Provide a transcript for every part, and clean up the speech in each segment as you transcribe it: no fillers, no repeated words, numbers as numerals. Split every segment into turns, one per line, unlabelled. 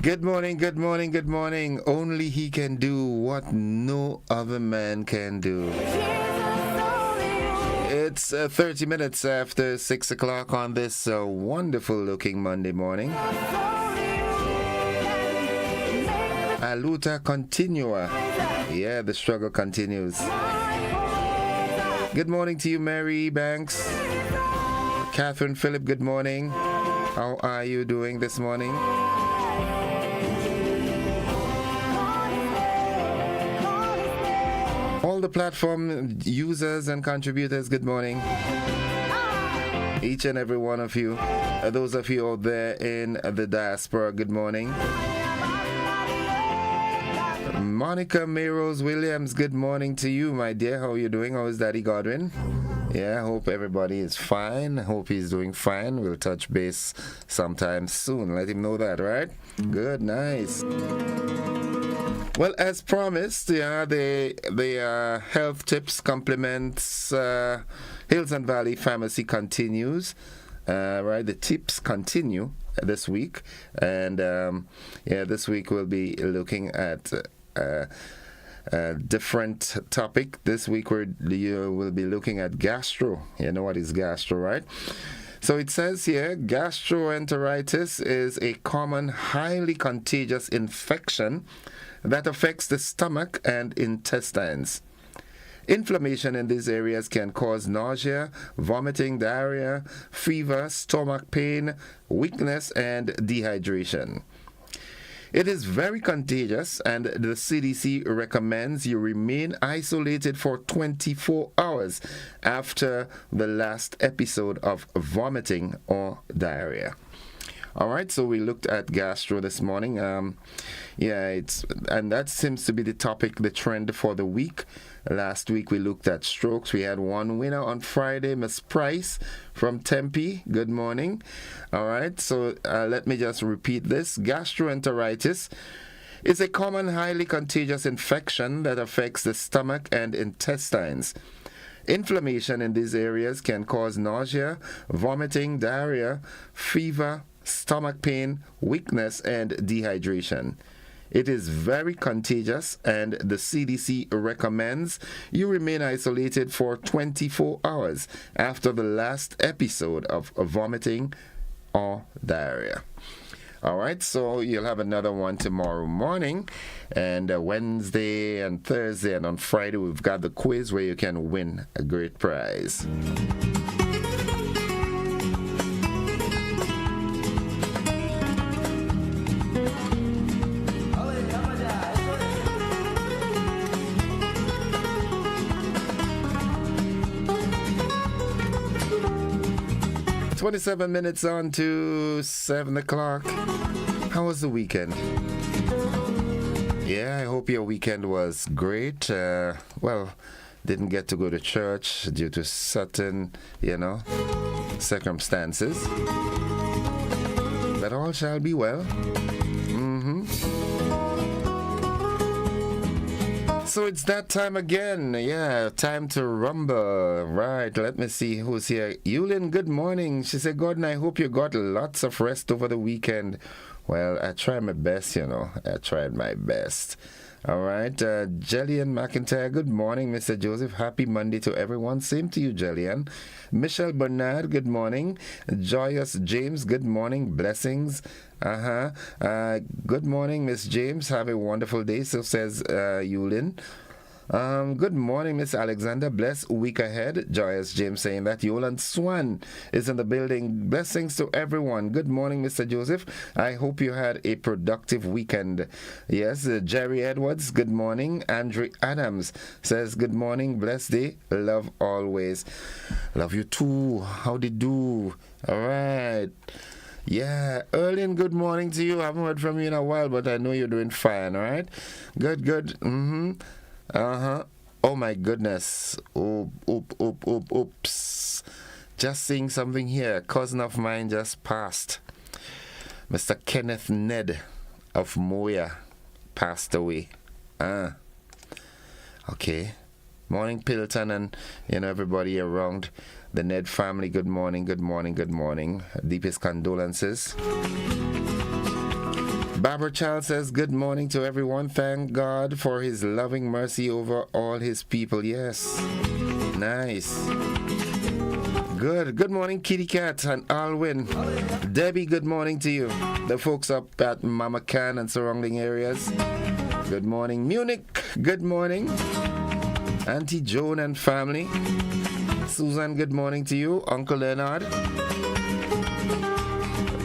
Good morning, good morning, good morning. Only He can do what no other man can do. It's 30 minutes after 6 o'clock on this wonderful looking Monday morning. Aluta continua. Yeah, the struggle continues. Good morning to you, Mary Banks. Catherine Phillip, good morning. How are you doing this morning? All the platform users and contributors, good morning. Each and every one of you. Those of you out there in the diaspora, good morning. Monica Mayrose Williams, good morning to you, my dear. How are you doing? How is Daddy Godwin? Yeah, I hope everybody is fine. I hope he's doing fine. We'll touch base sometime soon. Let him know that, right? Good, nice. Well, as promised, the health tips compliments Hills and Valley Pharmacy continues. Right, the tips continue this week, and this week we'll be looking at a different topic. This week we'll be looking at gastro. You know what is gastro, right? So it says here, gastroenteritis is a common, highly contagious infection that affects the stomach and intestines. Inflammation in these areas can cause nausea, vomiting, diarrhea, fever, stomach pain, weakness, and dehydration. It is very contagious, and the CDC recommends you remain isolated for 24 hours after the last episode of vomiting or diarrhea. All right, so we looked at gastro this morning. And that seems to be the topic, the trend for the week. Last week we looked at strokes. We had one winner on Friday, Miss Price from Tempe. Good morning. All right, so let me just repeat this. Gastroenteritis is a common, highly contagious infection that affects the stomach and intestines. Inflammation in these areas can cause nausea, vomiting, diarrhea, fever, stomach pain, weakness, and dehydration. It is very contagious, and the CDC recommends you remain isolated for 24 hours after the last episode of vomiting or diarrhea. All right, so you'll have another one tomorrow morning, and Wednesday and Thursday, and on Friday we've got the quiz where you can win a great prize. 27 minutes on to 7 o'clock. How was the weekend? Yeah, I hope your weekend was great. Didn't get to go to church due to certain, circumstances. But all shall be well. So it's that time again. Yeah, time to rumble. Right, let me see who's here. Yulin, good morning. She said, Gordon, I hope you got lots of rest over the weekend. Well, I tried my best, I tried my best. All right, Jillian McIntyre, good morning, Mr. Joseph. Happy Monday to everyone. Same to you, Jillian. Michelle Bernard, good morning. Joyous James, good morning. Blessings. Good morning, Miss James. Have a wonderful day. So says Yulin. Good morning, Miss Alexander. Blessed week ahead. Joyous James saying that. Yolan Swan is in the building. Blessings to everyone. Good morning, Mr. Joseph. I hope you had a productive weekend. Yes, Jerry Edwards, good morning. Andrew Adams says, good morning, blessed day. Love always. Love you too. How did you do? All right. Yeah, Erlin, good morning to you. I haven't heard from you in a while, but I know you're doing fine, all right? Good. Oh my goodness. Oops. Just seeing something here. A cousin of mine just passed. Mr. Kenneth Ned of Moya passed away. Okay. Morning, Pilton, and everybody around the Ned family. Good morning. Deepest condolences. Barbara Child says, good morning to everyone. Thank God for his loving mercy over all his people. Yes. Nice. Good morning, Kitty Cat and Alwyn. Debbie, good morning to you. The folks up at Mama Can and surrounding areas. Good morning, Munich. Good morning. Auntie Joan and family. Susan, good morning to you. Uncle Leonard.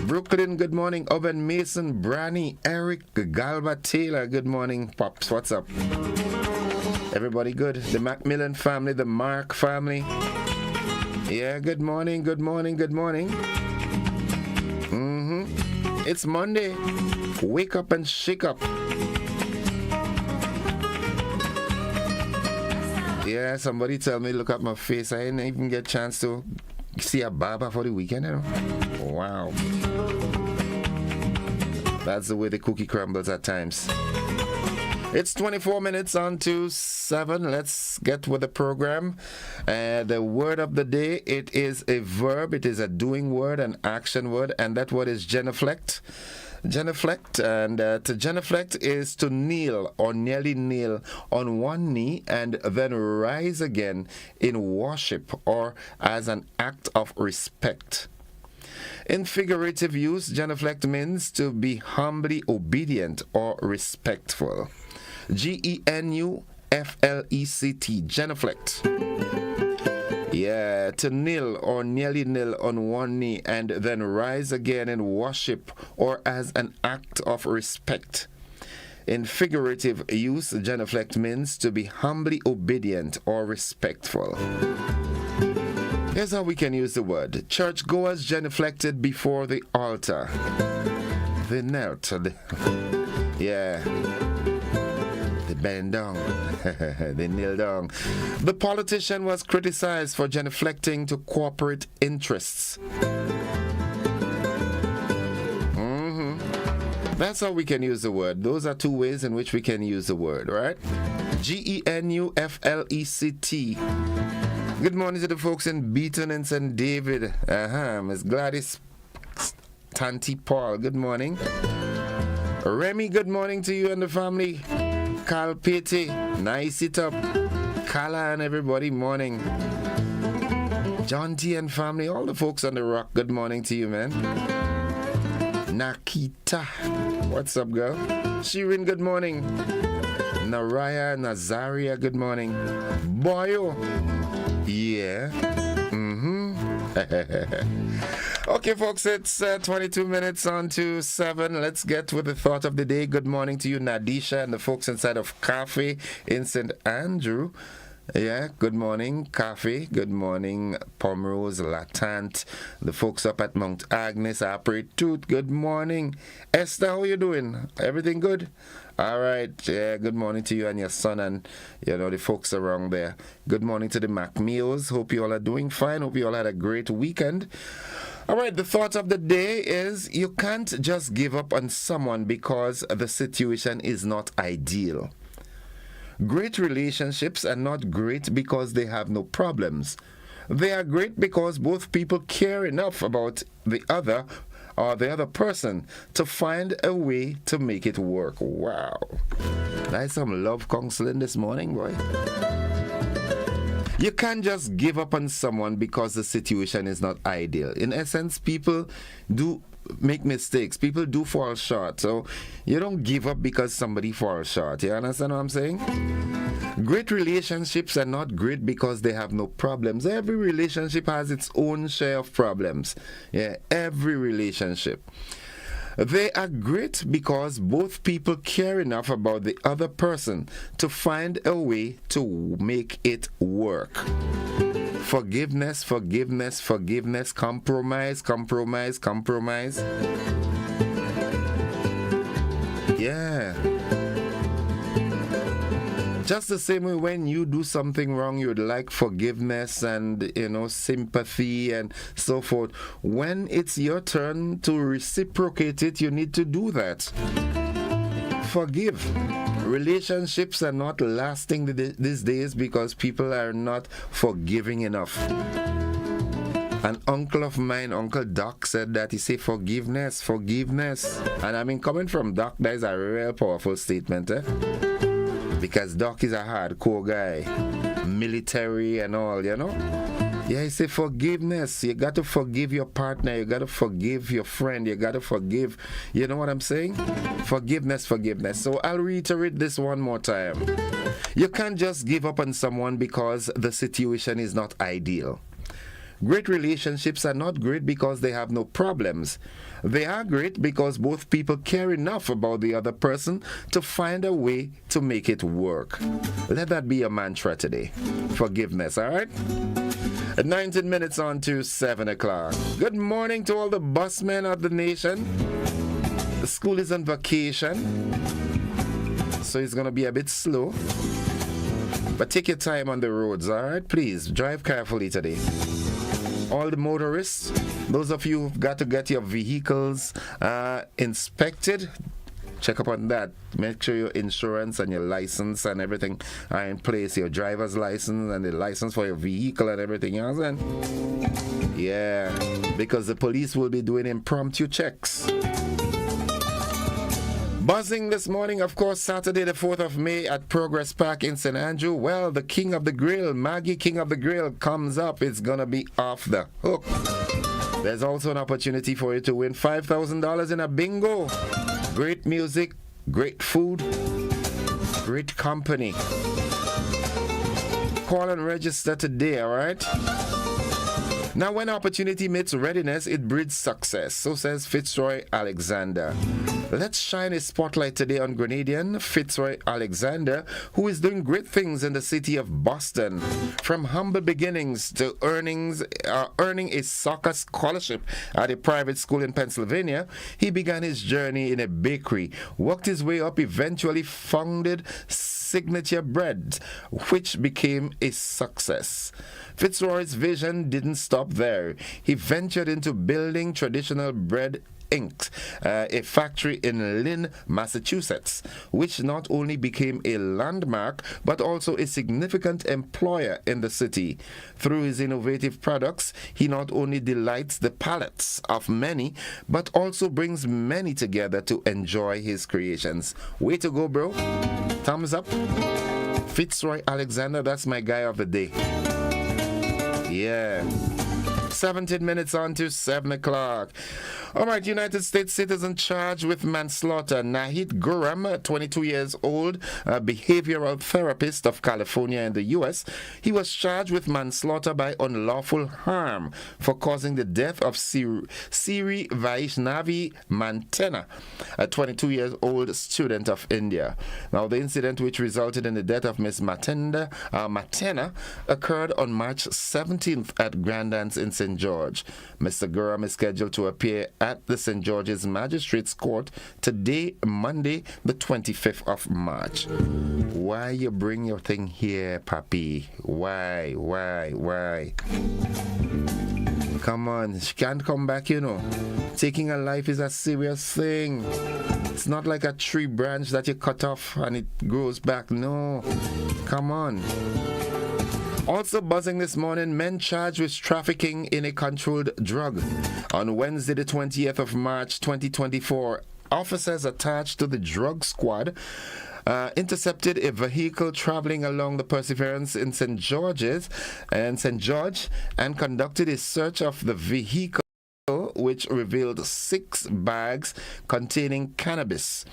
Brooklyn, good morning. Owen Mason, Branny, Eric, Galba Taylor, good morning. Pops, what's up? Everybody good? The Macmillan family, the Mark family. Yeah, good morning, good morning, good morning. It's Monday. Wake up and shake up. Yeah, somebody tell me, look at my face. I didn't even get a chance to see a barber for the weekend, you know? Wow. That's the way the cookie crumbles at times. It's 24 minutes on to 7. Let's get with the program. The word of the day, it is a verb. It is a doing word, an action word, and that word is genuflect. Genuflect, and to genuflect is to kneel or nearly kneel on one knee and then rise again in worship or as an act of respect. In figurative use, genuflect means to be humbly obedient or respectful. Genuflect, genuflect. Yeah, to kneel or nearly kneel on one knee and then rise again in worship or as an act of respect. In figurative use, genuflect means to be humbly obedient or respectful. Here's how we can use the word. Churchgoers genuflected before the altar. They knelt. Yeah. They bent down. They kneel down. The politician was criticized for genuflecting to corporate interests. That's how we can use the word. Those are two ways in which we can use the word, right? Genuflect. Good morning to the folks in Beaton and St. David. Miss Gladys Tanti Paul, good morning. Remy, good morning to you and the family. Carl Pete, nice it up. Kala and everybody, morning. John T and family, all the folks on the rock, good morning to you, man. Nakita, what's up, girl? Shirin, good morning. Naraya, Nazaria, good morning. Boyo, yeah. Okay, folks, it's 22 minutes on to 7. Let's get with the thought of the day. Good morning to you, Nadisha, and the folks inside of Cafe in St. Andrew. Yeah, good morning, Cafe. Good morning, Pomrose, Latant. The folks up at Mount Agnes, Apretut. Good morning. Esther, how you doing? Everything good? All right. Yeah, good morning to you and your son and, the folks around there. Good morning to the MacMeos. Hope you all are doing fine. Hope you all had a great weekend. All right, the thought of the day is you can't just give up on someone because the situation is not ideal. Great relationships are not great because they have no problems. They are great because both people care enough about the other or the other person to find a way to make it work. Wow. That's some love counseling this morning, boy. You can't just give up on someone because the situation is not ideal. In essence, people do make mistakes. People do fall short. So you don't give up because somebody falls short. You understand what I'm saying? Great relationships are not great because they have no problems. Every relationship has its own share of problems. Yeah, every relationship. They are great because both people care enough about the other person to find a way to make it work. Forgiveness, forgiveness, forgiveness, compromise, compromise, compromise. Yeah. Just the same way when you do something wrong, you'd like forgiveness and, sympathy and so forth. When it's your turn to reciprocate it, you need to do that. Forgive. Relationships are not lasting these days because people are not forgiving enough. An uncle of mine, Uncle Doc, said that he said forgiveness, forgiveness. And I mean, coming from Doc, that is a real powerful statement, eh? Because Doc is a hardcore guy, military and all, you know? Yeah, he said forgiveness. You got to forgive your partner. You got to forgive your friend. You got to forgive. You know what I'm saying? Forgiveness, forgiveness. So I'll reiterate this one more time. You can't just give up on someone because the situation is not ideal. Great relationships are not great because they have no problems. They are great because both people care enough about the other person to find a way to make it work. Let that be a mantra today. Forgiveness, all right? At 19 minutes on to 7 o'clock. Good morning to all the busmen of the nation. The school is on vacation, so it's going to be a bit slow. But take your time on the roads, all right? Please, drive carefully today. All the motorists, those of you who've got to get your vehicles inspected, check up on that. Make sure your insurance and your license and everything are in place. Your driver's license and the license for your vehicle and everything else. And yeah, because the police will be doing impromptu checks. Buzzing this morning, of course, Saturday the 4th of May at Progress Park in St. Andrew. Well, the King of the Grill, Maggie King of the Grill, comes up. It's going to be off the hook. There's also an opportunity for you to win $5,000 in a bingo. Great music, great food, great company. Call and register today, all right? Now, when opportunity meets readiness, it breeds success. So says Fitzroy Alexander. Let's shine a spotlight today on Grenadian Fitzroy Alexander, who is doing great things in the city of Boston. From humble beginnings to earning a soccer scholarship at a private school in Pennsylvania, he began his journey in a bakery, worked his way up, eventually founded Signature Bread, which became a success. Fitzroy's vision didn't stop there. He ventured into building Traditional Bread Inc., a factory in Lynn, Massachusetts, which not only became a landmark but also a significant employer in the city. Through his innovative products, he not only delights the palates of many but also brings many together to enjoy his creations. Way to go, bro. Thumbs up. Fitzroy Alexander, that's my guy of the day. Yeah. 17 minutes on to 7 o'clock. All right, United States citizen charged with manslaughter. Nahid Gurram, 22 years old, a behavioral therapist of California in the U.S. He was charged with manslaughter by unlawful harm for causing the death of Siri Vaishnavi Mantena, a 22-year-old student of India. Now, the incident which resulted in the death of Miss Matena occurred on March 17th at Grand Dance in St. George. Mr. Gurram is scheduled to appear at the St. George's Magistrates Court today, Monday, the 25th of March. Why you bring your thing here, papi? Why? Come on, she can't come back, you know. Taking a life is a serious thing. It's not like a tree branch that you cut off and it grows back. No, come on. Also buzzing this morning, men charged with trafficking in a controlled drug. On Wednesday, the 20th of March, 2024, officers attached to the drug squad intercepted a vehicle traveling along the Perseverance in St. George and conducted a search of the vehicle, which revealed 6 bags containing cannabis.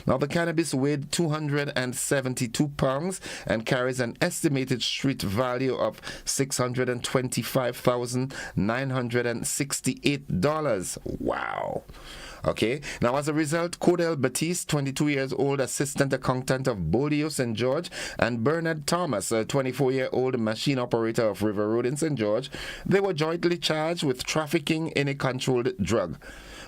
Now, the cannabis weighed 272 pounds and carries an estimated street value of $625,968. Wow. Okay, now as a result, Codell Batiste, 22 years old, assistant accountant of Bolio St. George, and Bernard Thomas, a 24-year-old machine operator of River Road in St. George, they were jointly charged with trafficking in a controlled drug.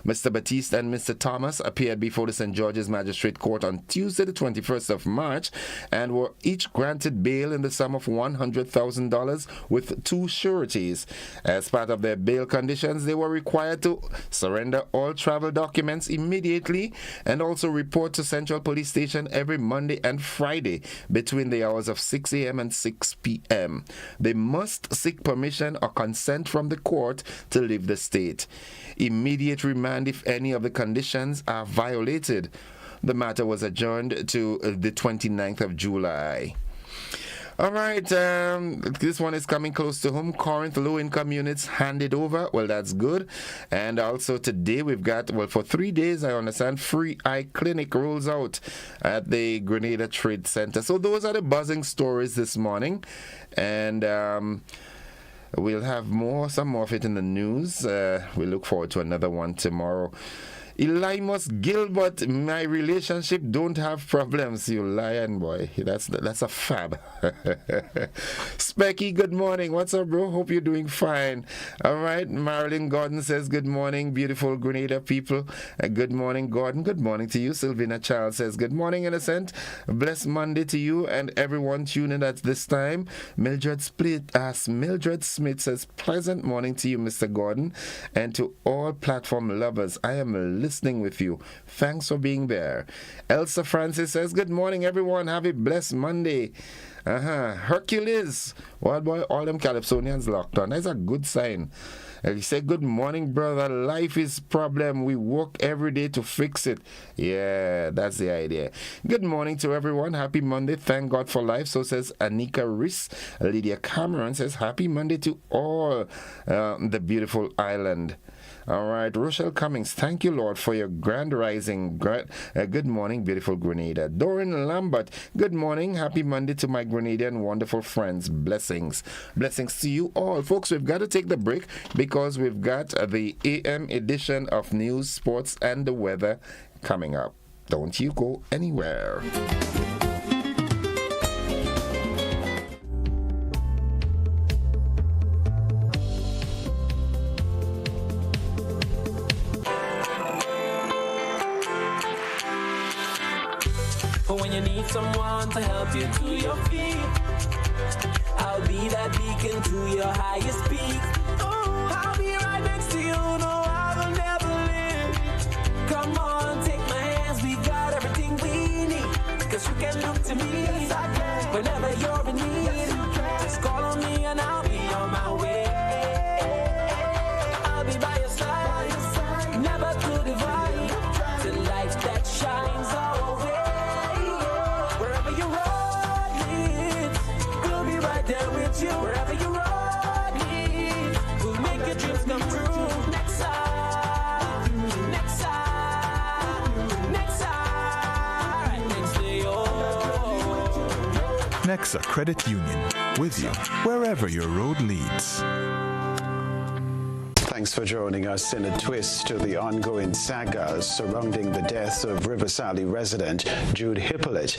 Mr. Batiste and Mr. Thomas appeared before the St. George's Magistrate Court on Tuesday, the 21st of March, and were each granted bail in the sum of $100,000 with 2 sureties. As part of their bail conditions, they were required to surrender all travel documents immediately and also report to Central Police Station every Monday and Friday between the hours of 6 a.m. and 6 p.m. They must seek permission or consent from the court to leave the state. Immediate remand if any of the conditions are violated. The matter was adjourned to the 29th of July. All right, this one is coming close to home. Corinth low-income units handed over. Well, that's good. And also today we've got, well, for 3 days, I understand, free eye clinic rolls out at the Grenada Trade Center. So those are the buzzing stories this morning. And we'll have some more of it in the news. We look forward to another one tomorrow. Elimus Gilbert, my relationship don't have problems, you lion boy. That's a fab. Specky, good morning. What's up, bro? Hope you're doing fine. All right. Marilyn Gordon says, good morning, beautiful Grenada people. Good morning, Gordon. Good morning to you. Sylvina Charles says, good morning, Innocent. Blessed Monday to you and everyone tuning at this time. Mildred Smith says, pleasant morning to you, Mr. Gordon, and to all platform lovers. I am listening with you. Thanks for being there. Elsa Francis says, good morning, everyone. Have a blessed Monday. Hercules. Well, boy, all them Calypsonians locked on. That's a good sign. He said, good morning, brother. Life is problem. We work every day to fix it. Yeah, that's the idea. Good morning to everyone. Happy Monday. Thank God for life. So says Anika Riss. Lydia Cameron says, happy Monday to all the beautiful island. All right, Rochelle Cummings, thank you, Lord, for your grand rising. Good morning, beautiful Grenada. Doran Lambert, good morning. Happy Monday to my Grenadian wonderful friends. Blessings. Blessings to you all. Folks, we've got to take the break because we've got the AM edition of News, Sports, and the Weather coming up. Don't you go anywhere.
When you need someone to help you to your feet, I'll be that beacon to your highest peak. Oh, I'll be right next to you, no, I will never leave. Come on, take my hands, we got everything we need. Cause you can look to me, yes, I can. Whenever you're in need, yes, you can. Just call on me and I'll be on my way. I'll be by your side, never to divide, the light that shines always. Wherever you run, we'll make your dreams come true. Next side, next side, next side, next to you.
Nexa Credit Union, with you wherever your road leads.
Thanks for joining us in a twist to the ongoing saga surrounding the death of Riverside resident Jude Hippolyte.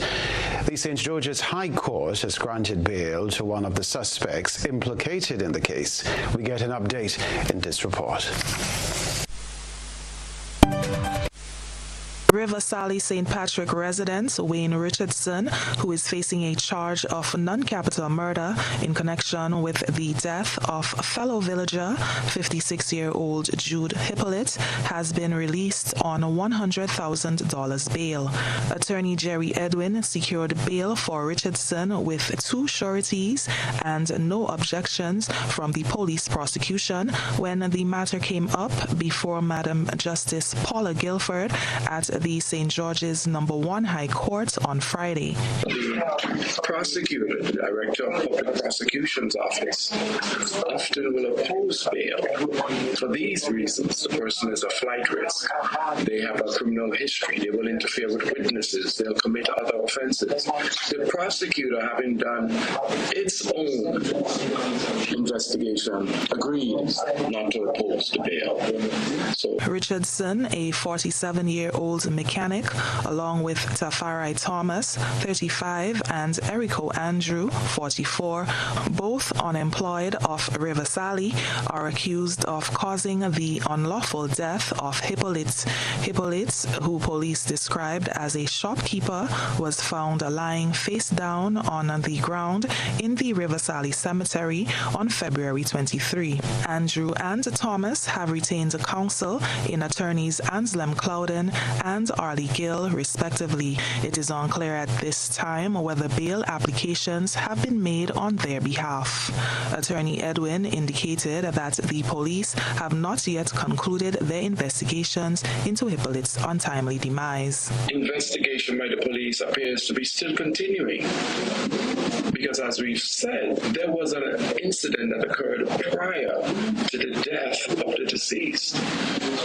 The St. George's High Court has granted bail to one of the suspects implicated in the case. We get an update in this report.
Riverside St. Patrick resident Wayne Richardson, who is facing a charge of non-capital murder in connection with the death of fellow villager 56-year-old Jude Hippolyte, has been released on $100,000 bail. Attorney Jerry Edwin secured bail for Richardson with 2 sureties and no objections from the police prosecution when the matter came up before Madam Justice Paula Guilford at the St. George's No. 1 High Court on Friday.
The prosecutor, the Director of Public Prosecution's Office, often will oppose bail. For these reasons, the person is a flight risk. They have a criminal history. They will interfere with witnesses. They'll commit other offenses. The prosecutor, having done its own investigation, agreed not to oppose the bail. So,
Richardson, a 47-year-old mechanic, along with Tafari Thomas, 35, and Erico Andrew, 44, both unemployed of Riverside, are accused of causing the unlawful death of Hippolyte. Hippolyte, who police described as a shopkeeper, was found lying face down on the ground in the Riverside Cemetery on February 23. Andrew and Thomas have retained counsel in attorneys Anselm Clouden and Arlie Gill, respectively. It is unclear at this time whether bail applications have been made on their behalf. Attorney Edwin indicated that the police have not yet concluded their investigations into Hippolyte's untimely demise.
Investigation by the police appears to be still continuing, because as we've said, there was an incident that occurred prior to the death of the deceased,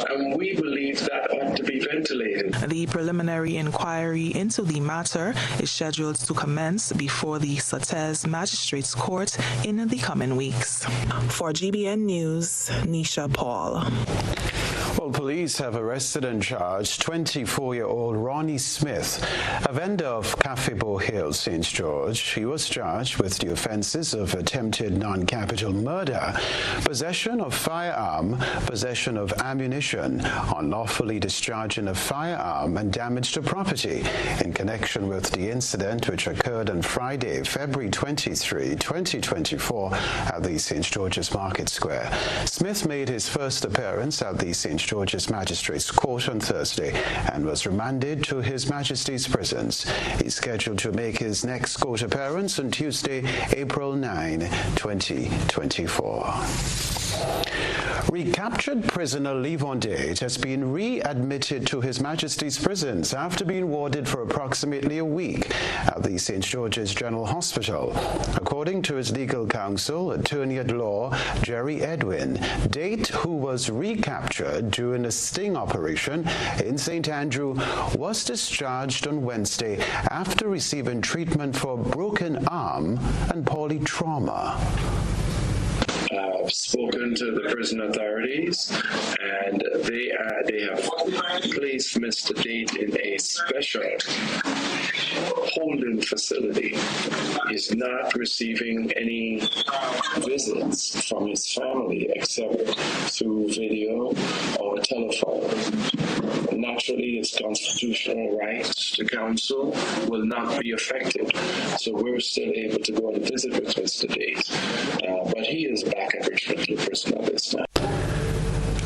and we believe that ought to be ventilated.
The preliminary inquiry into the matter is scheduled to commence before the Sautez Magistrates Court in the coming weeks. For GBN News, Nisha Paul.
Well, police have arrested and charged 24-year-old Ronnie Smith, a vendor of Cafe Bow Hill, St. George. He was charged with the offenses of attempted non-capital murder, possession of firearm, possession of ammunition, unlawfully discharging a firearm, and damage to property in connection with the incident which occurred on Friday, February 23, 2024, at the St. George's Market Square. Smith made his first appearance at the St. George's Magistrates Court on Thursday and was remanded to His Majesty's prisons. He's scheduled to make his next court appearance on Tuesday, April 9, 2024. Recaptured prisoner Levon Date has been readmitted to His Majesty's prisons after being warded for approximately a week at the St. George's General Hospital. According to his legal counsel, Attorney at Law Jerry Edwin, Date, who was recaptured during a sting operation in St. Andrew, was discharged on Wednesday after receiving treatment for a broken arm and polytrauma.
I've spoken to the prison authorities, and they have placed Mr. Date in a special holding facility. He's not receiving any visits from his family except through video or telephone. Naturally, his constitutional rights to counsel will not be affected, so we're still able to go and visit with Mr. Date, but he is back at Richmond Hill Prison at this time.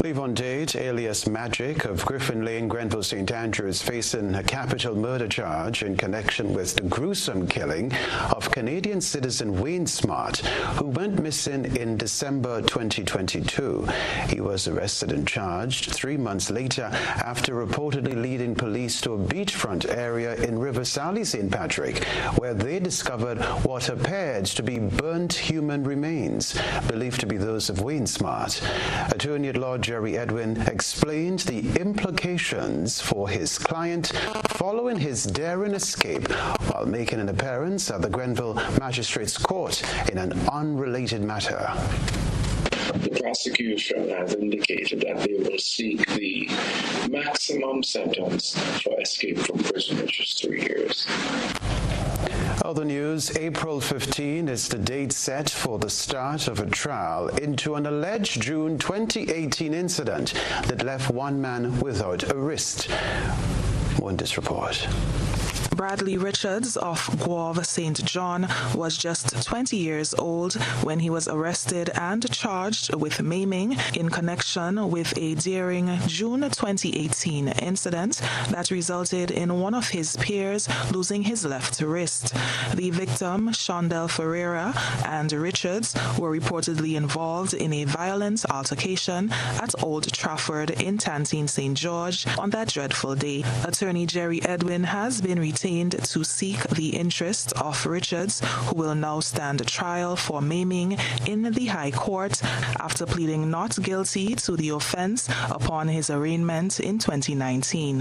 Levon Date, alias Magic, of Griffin Lane, Grenville, St. Andrew, is facing a capital murder charge in connection with the gruesome killing of Canadian citizen Wayne Smart, who went missing in December 2022. He was arrested and charged 3 months later after reportedly leading police to a beachfront area in Riverside, St. Patrick, where they discovered what appeared to be burnt human remains, believed to be those of Wayne Smart. Attorney at Law Jerry Edwin explained the implications for his client following his daring escape while making an appearance at the Grenville Magistrates Court in an unrelated matter.
The prosecution has indicated that they will seek the maximum sentence for escape from prison, which is 3 years.
Other news, April 15 is the date set for the start of a trial into an alleged June 2018 incident that left one man without a wrist. More in this report.
Bradley Richards of Guave, St. John, was just 20 years old when he was arrested and charged with maiming in connection with a daring June 2018 incident that resulted in one of his peers losing his left wrist. The victim, Shondell Ferreira, and Richards were reportedly involved in a violent altercation at Old Trafford in Tantine, St. George on that dreadful day. Attorney Jerry Edwin has been retained to seek the interest of Richards, who will now stand trial for maiming in the High Court after pleading not guilty to the offense upon his arraignment in 2019.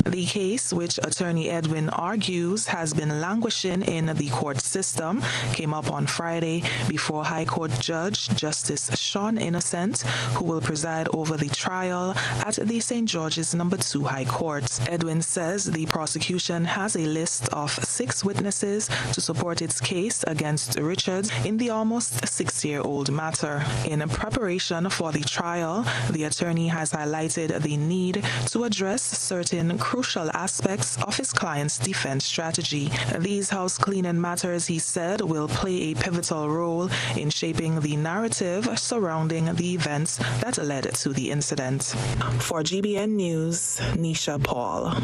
The The case, which attorney Edwin argues has been languishing in the court system, came up on Friday before High Court Judge Justice Sean Innocent, who will preside over the trial at the St. George's No. 2 High Court. Edwin says the prosecution has a list of 6 witnesses to support its case against Richards in the almost 6-year-old matter. In preparation for the trial, the attorney has highlighted the need to address certain crucial aspects of his client's defense strategy. These house cleaning matters, he said, will play a pivotal role in shaping the narrative surrounding the events that led to the incident. For GBN News, Nisha Paul.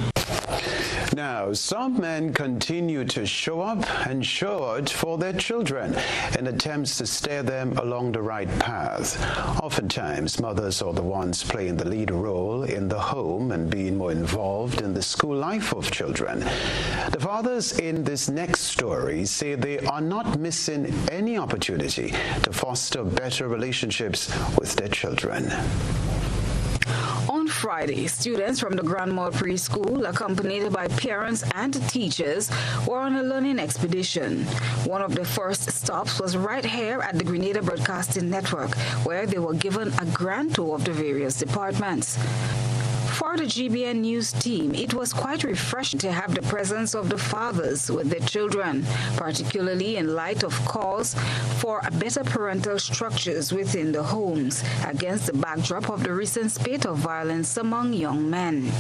Now, some men continue to show up and show out for their children in attempts to steer them along the right path. Oftentimes, mothers are the ones playing the lead role in the home and being more involved in the school life of children. The fathers in this next story say they are not missing any opportunity to foster better relationships with their children.
On Friday, students from the Grandma Preschool, accompanied by parents and teachers, were on a learning expedition. One of the first stops was right here at the Grenada Broadcasting Network, where they were given a grand tour of the various departments. For the GBN News team, it was quite refreshing to have the presence of the fathers with their children, particularly in light of calls for better parental structures within the homes against the backdrop of the recent spate of violence among young men.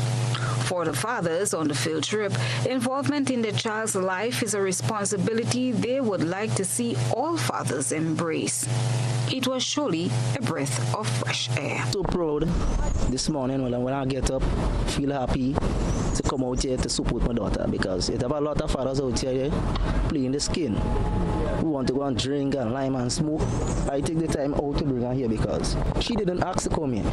For the fathers on the field trip, involvement in their child's life is a responsibility they would like to see all fathers embrace. It was surely a breath of fresh air.
So proud this morning when I get up, feel happy to come out here to support my daughter, because it have a lot of fathers out here playing the skin who want to go and drink and lime and smoke. I take the time out to bring her here because she didn't ask to come here.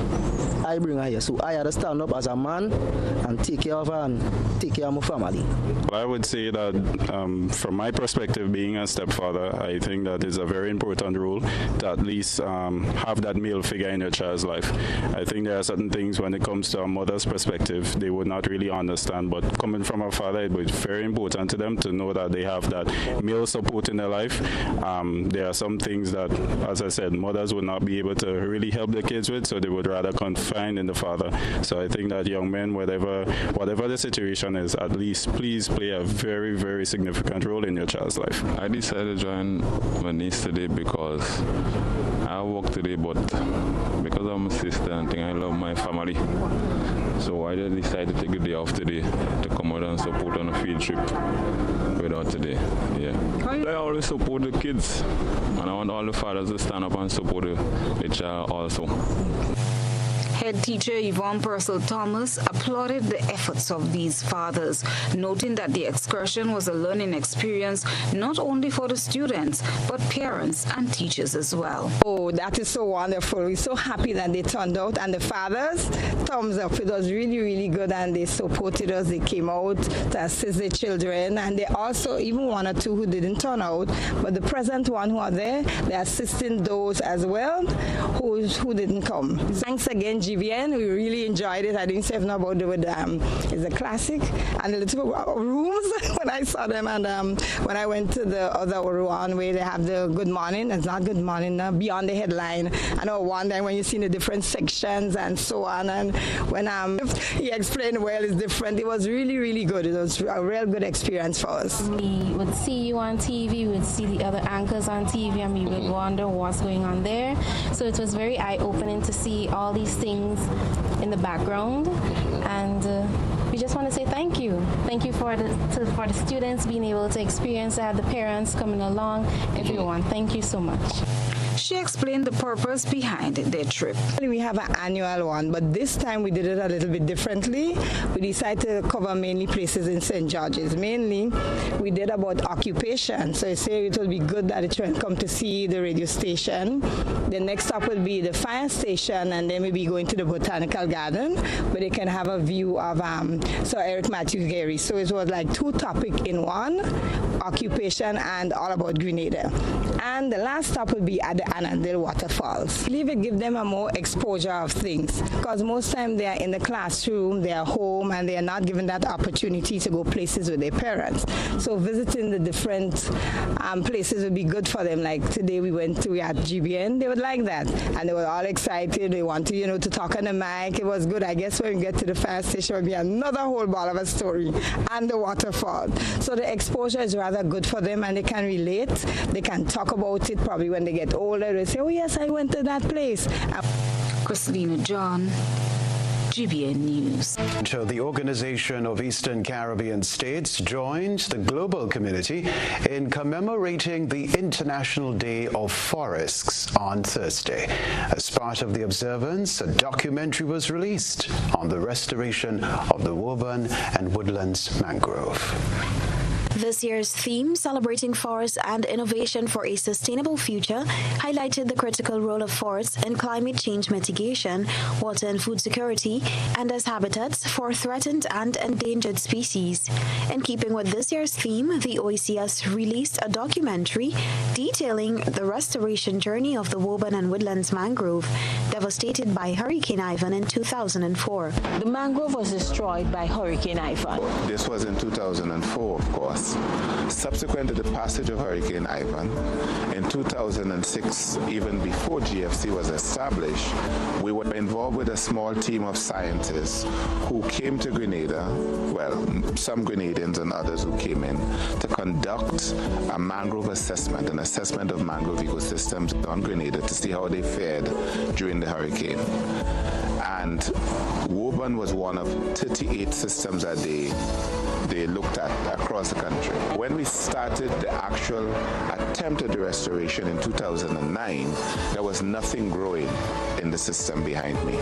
I bring her here, so I had to stand up as a man and take care of her and take care of my family.
I would say that from my perspective, being a stepfather, I think that is a very important role to at least have that male figure in your child's life. I think there are certain things when it comes to a mother's perspective, they would not really understand, but coming from a father, it would be very important to them to know that they have that male support in their life. There are some things that, as I said, mothers would not be able to really help their kids with, so they would rather confide in the father. So I think that young men, whatever the situation is, at least please play a very, very significant role in your child's life.
I decided to join my niece today because I work today, but because I'm a sister and I love my family. So I just decided to take the day off today to come out and support on a field trip with her today. Yeah. I always support the kids, and I want all the fathers to stand up and support the child also.
Head teacher Yvonne Purcell-Thomas applauded the efforts of these fathers, noting that the excursion was a learning experience not only for the students, but parents and teachers as well.
Oh, that is so wonderful. We're so happy that they turned out, and the fathers, thumbs up. It was really, really good, and they supported us. They came out to assist the children, and they also, even one or two who didn't turn out, but the present one who are there, they're assisting those as well who didn't come. Thanks again, GBN. We really enjoyed it. I didn't say enough about it. It's a classic. And the little rooms, when I saw them, and when I went to the other one where they have the good morning, it's not good morning, beyond the headline. I know one day when you see the different sections and so on, and when he explained well, it's different. It was really, really good. It was a real good experience for us.
We would see you on TV, we would see the other anchors on TV, and we would wonder what's going on there. So it was very eye-opening to see all these things in the background, and we just want to say thank you. Thank you for the students being able to experience that, the parents coming along, everyone. Thank you so much.
She explained the purpose behind their trip.
We have an annual one, but this time we did it a little bit differently. We decided to cover mainly places in St. George's. Mainly, we did about occupation. So I say it will be good that the children come to see the radio station. The next stop will be the fire station, and then we'll be going to the botanical garden, where they can have a view of Sir Eric Matthew Gary. So it was like two topics in one. occupation and all about Grenada. And the last stop will be at the Annandale Waterfalls. I believe it gives them a more exposure of things, because most time they are in the classroom, they are home, and they are not given that opportunity to go places with their parents. So visiting the different places would be good for them. Like today we went to at GBN, they would like that, and they were all excited. They want to, to talk on the mic. It was good. I guess when we get to the fire station, it will be another whole ball of a story, and the waterfall. So the exposure is rather good for them, and they can relate. They can talk about it probably when they get older. They say, oh yes, I went to that place.
Christina John, GBN News.
So the Organization of Eastern Caribbean States joined the global community in commemorating the International Day of Forests on Thursday. As part of the observance, a documentary was released on the restoration of the Woburn and Woodlands mangrove.
This year's theme, Celebrating Forests and Innovation for a Sustainable Future, highlighted the critical role of forests in climate change mitigation, water and food security, and as habitats for threatened and endangered species. In keeping with this year's theme, the OECS released a documentary detailing the restoration journey of the Woburn and Woodlands mangrove, devastated by Hurricane Ivan in 2004.
The mangrove was destroyed by Hurricane Ivan.
This was in 2004, of course. Subsequent to the passage of Hurricane Ivan, in 2006, even before GFC was established, we were involved with a small team of scientists who came to Grenada, well, some Grenadians and others who came in, to conduct a mangrove assessment, an assessment of mangrove ecosystems on Grenada to see how they fared during the hurricane. And Woburn was one of 38 systems that they looked at across the country. When we started the actual attempt at the restoration in 2009, there was nothing growing in the system behind me.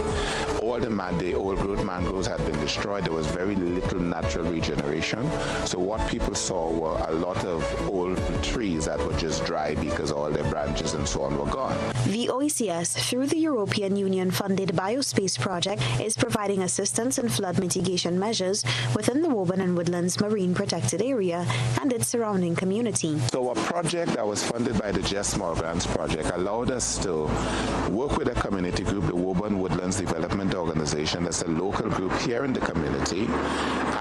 All the old-growth mangroves had been destroyed. There was very little natural regeneration. So what people saw were a lot of old trees that were just dry because all their branches and so on were gone.
The OECS, through the European Union-funded Biospace project, is providing assistance in flood mitigation measures within the Woburn and Woodlands Marine Protected Area and its surrounding community.
So a project that was funded by the Just Small Grants Project allowed us to work with a community group, the Woburn Woodlands Development Organization. That's a local group here in the community.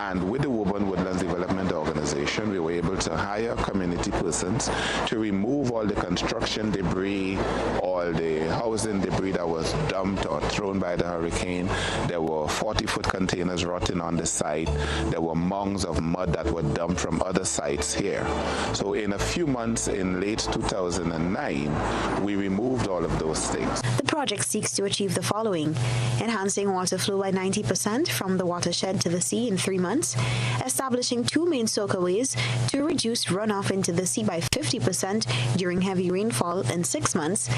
And with the Woburn Woodlands Development Organization, we were able to hire community persons to remove all the construction debris, all the housing debris that was dumped or thrown by the hurricane. There were 40-foot containers rotting on the site. There were mounds of mud that were dumped from other sites here. So in a few months in late 2009, we removed all of those things.
The project seeks to achieve the following: enhancing water flow by 90% from the watershed to the sea in 3 months, establishing 2 main soakaways to reduce runoff into the sea by 50% during heavy rainfall in 6 months,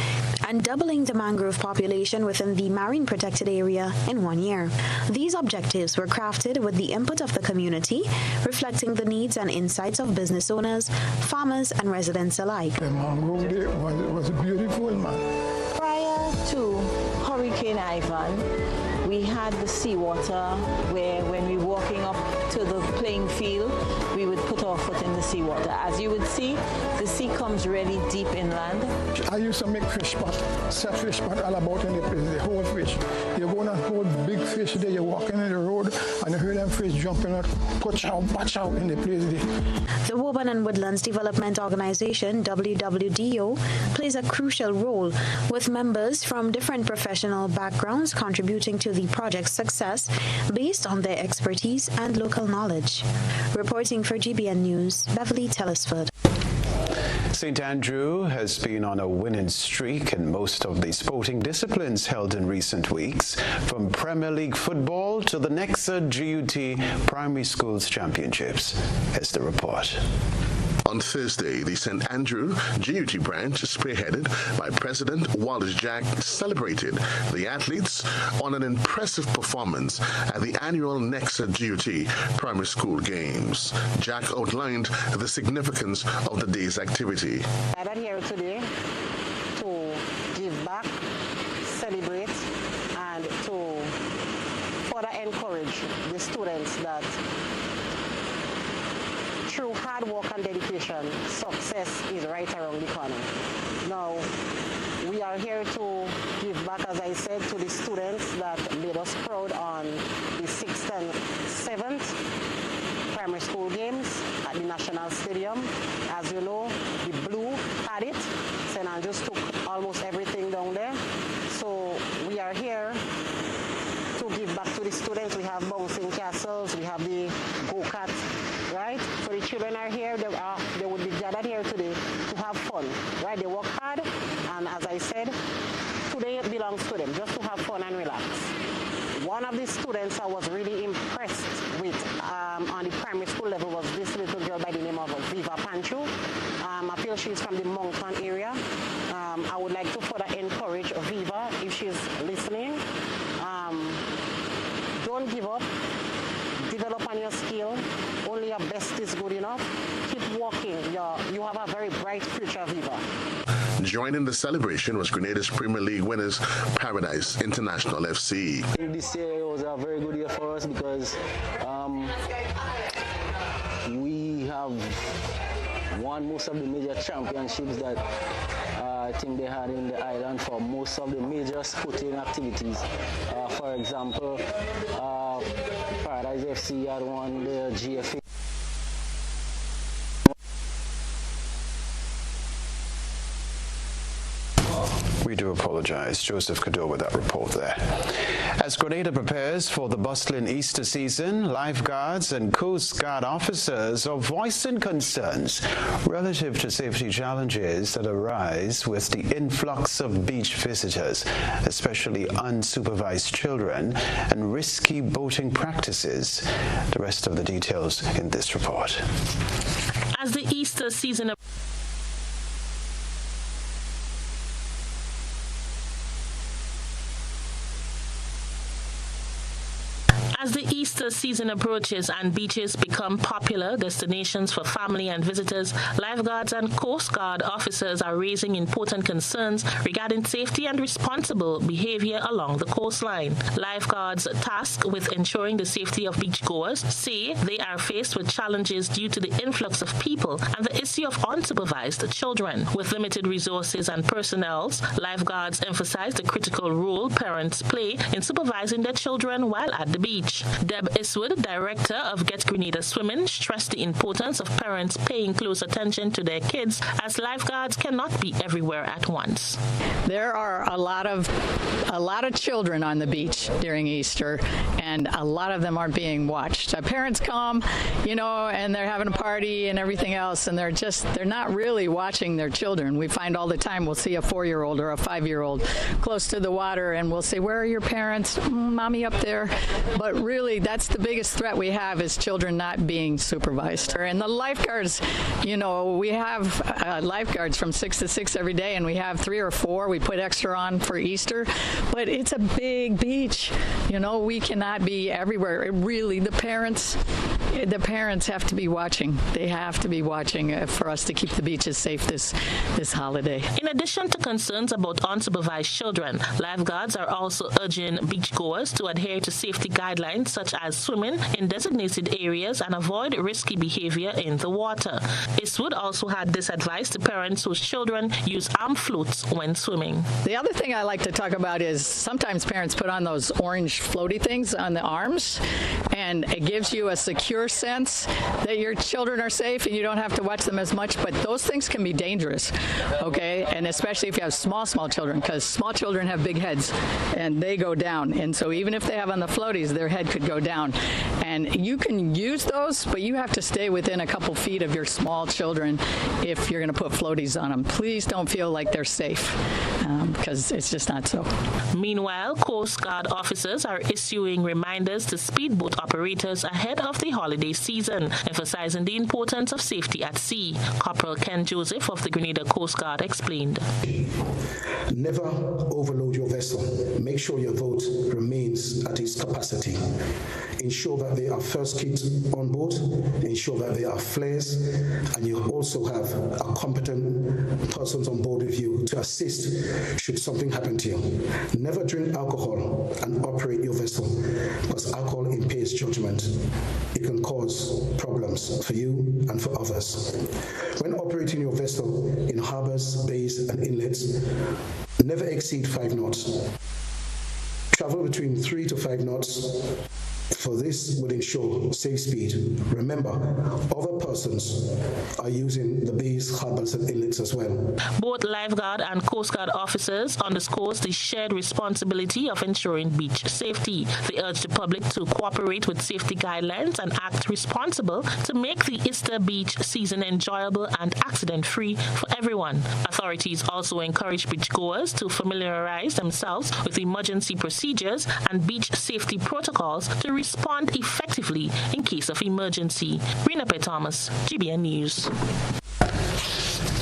and doubling the mangrove population within the marine protected area in 1 year. These objectives were crafted with the input of the community, reflecting the needs and insights of business owners, farmers, and residents alike.
The mangrove day was beautiful, man.
Prior to Hurricane Ivan, we had the seawater where when we were walking up to the playing field, we would put our foot in the seawater. As you would see, the sea comes really deep inland.
I used to make fish pot, set fish pot all about in the place, the whole fish. You go and hold big fish there, you're walking in the road, and you hear them fish jumping out, patch out in the place there.
The Woburn and Woodlands Development Organization, WWDO, plays a crucial role, with members from different professional backgrounds contributing to the project's success based on their expertise and local knowledge. Reporting for GBN News, Beverly Telesford.
St. Andrew has been on a winning streak in most of the sporting disciplines held in recent weeks, from Premier League football to the Nexa GUT Primary Schools Championships. Here's the report.
On Thursday, the St. Andrew GUT branch, spearheaded by President Wallace Jack, celebrated the athletes on an impressive performance at the annual Nexa GUT Primary School Games. Jack outlined the significance of the day's activity.
I'm here today to give back, celebrate, and to further encourage the students that through hard hard work and dedication, success is right around the corner. Now, we are here to give back, as I said, to the students that made us proud on the 6th and 7th primary school games at the National Stadium. As you know, the Blue had it. St. Andrews took almost everything down there. So we are here to give back to the students. We have bouncing castles, we have the go-kart, right? So the children are here, they would be gathered here today to have fun, right? They work hard, and as I said, today it belongs to them, just to have fun and relax. One of the students I was really impressed with on the primary school level was this little girl by the name of Viva Pancho. I feel she's from the Moncton area. I would like to further encourage Viva, if she's listening, don't give up. Develop on your skill. Only your best is good enough. Keep working. You have a very bright future, Viva.
Joining the celebration was Grenada's Premier League winners, Paradise International FC.
I think this year was a very good year for us because we have won most of the major championships that I think they had in the island for most of the major sporting activities. For example, Paradise FC had won the GFA.
We do apologize. Joseph Cador with that report there. As Grenada prepares for the bustling Easter season, lifeguards and Coast Guard officers are voicing concerns relative to safety challenges that arise with the influx of beach visitors, especially unsupervised children, and risky boating practices. The rest of the details in this report.
As the Easter season As the Easter season approaches and beaches become popular destinations for family and visitors, lifeguards and Coast Guard officers are raising important concerns regarding safety and responsible behavior along the coastline. Lifeguards tasked with ensuring the safety of beachgoers say they are faced with challenges due to the influx of people and the issue of unsupervised children. With limited resources and personnel, lifeguards emphasize the critical role parents play in supervising their children while at the beach. Deb Iswood, director of Get Grenada Swimming, stressed the importance of parents paying close attention to their kids as lifeguards cannot be everywhere at once.
There are a lot of children on the beach during Easter, and a lot of them aren't being watched. Parents come, and they're having a party and everything else, and they're not really watching their children. We find all the time we'll see a 4-year-old or a 5-year-old close to the water, and we'll say, "Where are your parents?" "Mommy up there." But really, that's the biggest threat we have is children not being supervised. And the lifeguards, we have lifeguards from 6 to 6 every day, and we have 3 or 4. We put extra on for Easter, but it's a big beach. We cannot be everywhere. The parents have to be watching. They have to be watching for us to keep the beaches safe this holiday.
In addition to concerns about unsupervised children, lifeguards are also urging beachgoers to adhere to safety guidelines such as swimming in designated areas and avoid risky behavior in the water. Iswood also had this advice to parents whose children use arm floats when swimming.
The other thing I like to talk about is sometimes parents put on those orange floaty things on the arms, and it gives you a secure sense that your children are safe and you don't have to watch them as much, but those things can be dangerous, okay? And especially if you have small children, because small children have big heads and they go down, and so even if they have on the floaties, their head could go down. And you can use those, but you have to stay within a couple feet of your small children if you're going to put floaties on them. Please don't feel like they're safe, because it's just not so.
Meanwhile, Coast Guard officers are issuing reminders to speedboat operators ahead of the holiday season, emphasizing the importance of safety at sea. Corporal Ken Joseph of the Grenada Coast Guard explained.
Never overload your vessel. Make sure your boat remains at its capacity. Ensure that there are first kits on board. Ensure that there are flares, and you also have a competent persons on board with you to assist should something happen to you. Never drink alcohol and operate your vessel, because alcohol impairs judgment. It can can cause problems for you and for others. When operating your vessel in harbors, bays, and inlets, never exceed 5 knots. Travel between 3 to 5 knots, for this would ensure safe speed. Remember, other persons are using the bays, harbors, and inlets as well.
Both lifeguard and Coast Guard officers underscores the shared responsibility of ensuring beach safety. They urge the public to cooperate with safety guidelines and act responsible to make the Easter beach season enjoyable and accident-free for everyone. Authorities also encourage beachgoers to familiarize themselves with emergency procedures and beach safety protocols to respond effectively in case of emergency. Rena P. Thomas, GBN News.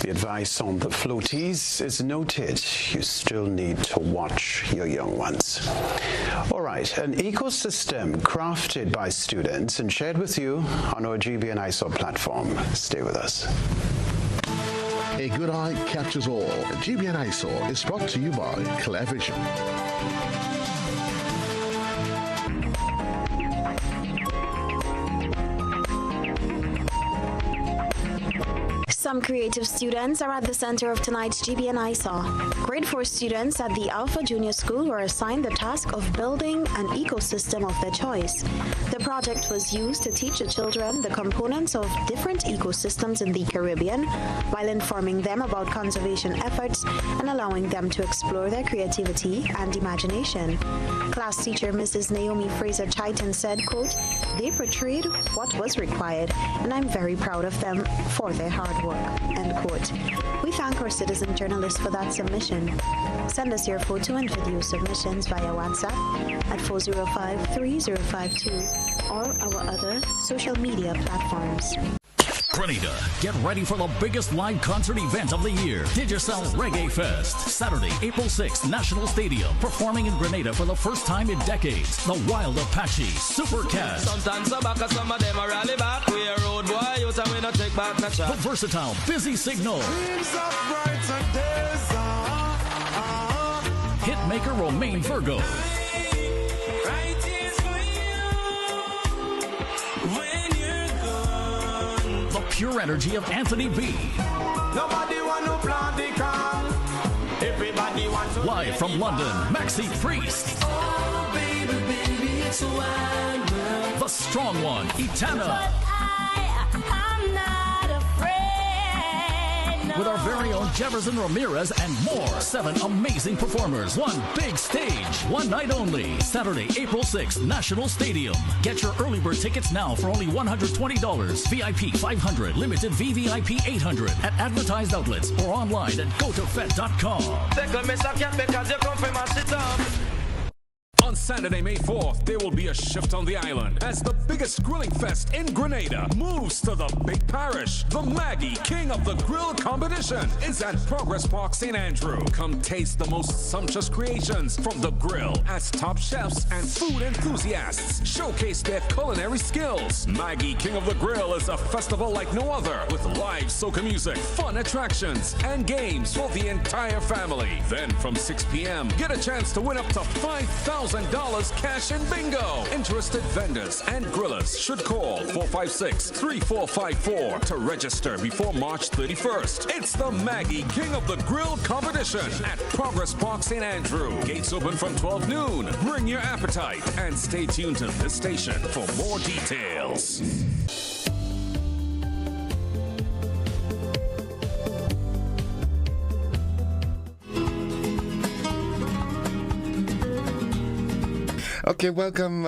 The advice on the floaties is noted. You still need to watch your young ones. All right, an ecosystem crafted by students and shared with you on our GBN ISO platform. Stay with us.
A good eye catches all. GBN ISO is brought to you by Clear Vision.
Some creative students are at the center of tonight's GBN ISA. Grade 4 students at the Alpha Junior School were assigned the task of building an ecosystem of their choice. The project was used to teach the children the components of different ecosystems in the Caribbean while informing them about conservation efforts and allowing them to explore their creativity and imagination. Class teacher Mrs. Naomi Fraser-Chaitin said, quote, "They portrayed what was required, and I'm very proud of them for their hard work." End quote. We thank our citizen journalists for that submission. Send us your photo and video submissions via WhatsApp at 405-3052 or our other social media platforms.
Grenada, get ready for the biggest live concert event of the year, Digicel Reggae Fest. Saturday, April 6th, National Stadium. Performing in Grenada for the first time in decades. The Wild Apache, Supercast.
Sometimes some of them are rally back. We are road boy, you tell me not take back the shot.
The versatile Busy Signal. Hitmaker Romain Virgo. Pure energy of Anthony B.
Nobody want to plant the can. Everybody wants to.
Live from London, Maxi Priest.
Oh, baby, baby, it's a wild world.
The strong one, Etana.
I'm not afraid. No.
With our very own Jefferson Ramirez and more. 7 amazing performers, one big stage, one night only. Saturday, April 6th, National Stadium. Get your early bird tickets now for only $120. VIP $500, limited VVIP $800 at advertised outlets or online at gotofet.com.
On Saturday, May 4th, there will be a shift on the island as the biggest grilling fest in Grenada moves to the big parish. The Maggie King of the Grill competition is at Progress Park, St. Andrew. Come taste the most sumptuous creations from the grill as top chefs and food enthusiasts showcase their culinary skills. Maggie King of the Grill is a festival like no other with live soca music, fun attractions, and games for the entire family. Then from 6 p.m., get a chance to win up to $5,000 cash and bingo. Interested vendors and grillers should call 456-3454 to register before March 31st. It's the Maggie King of the Grill competition at Progress Park, St. Andrew. Gates open from 12 noon. Bring your appetite and stay tuned to this station for more details.
Okay, welcome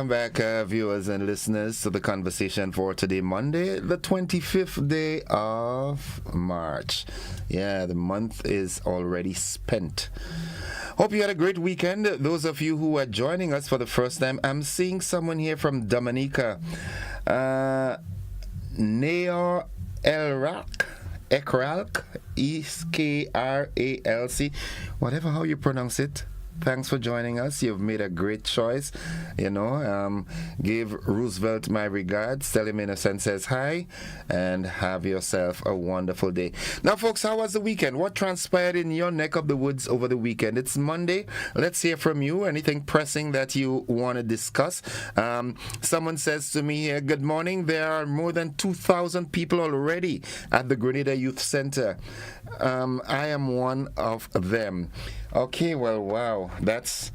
back, viewers and listeners, to the conversation for today, Monday, the 25th day of March. Yeah, the month is already spent. Hope you had a great weekend. Those of you who are joining us for the first time, I'm seeing someone here from Dominica. Neo Elrak. Ekralk, E-K-R-A-L-C, whatever how you pronounce it. thanks for joining us. You've made a great choice. Give Roosevelt my regards. Tell him Innocent says hi, and have yourself a wonderful day. Now, folks, how was the weekend? What transpired in your neck of the woods over the weekend? It's Monday. Let's hear from you. Anything pressing that you want to discuss? Someone says to me here, good morning. There are more than 2,000 people already at the Grenada Youth Center. I am one of them. Okay, well, wow, that's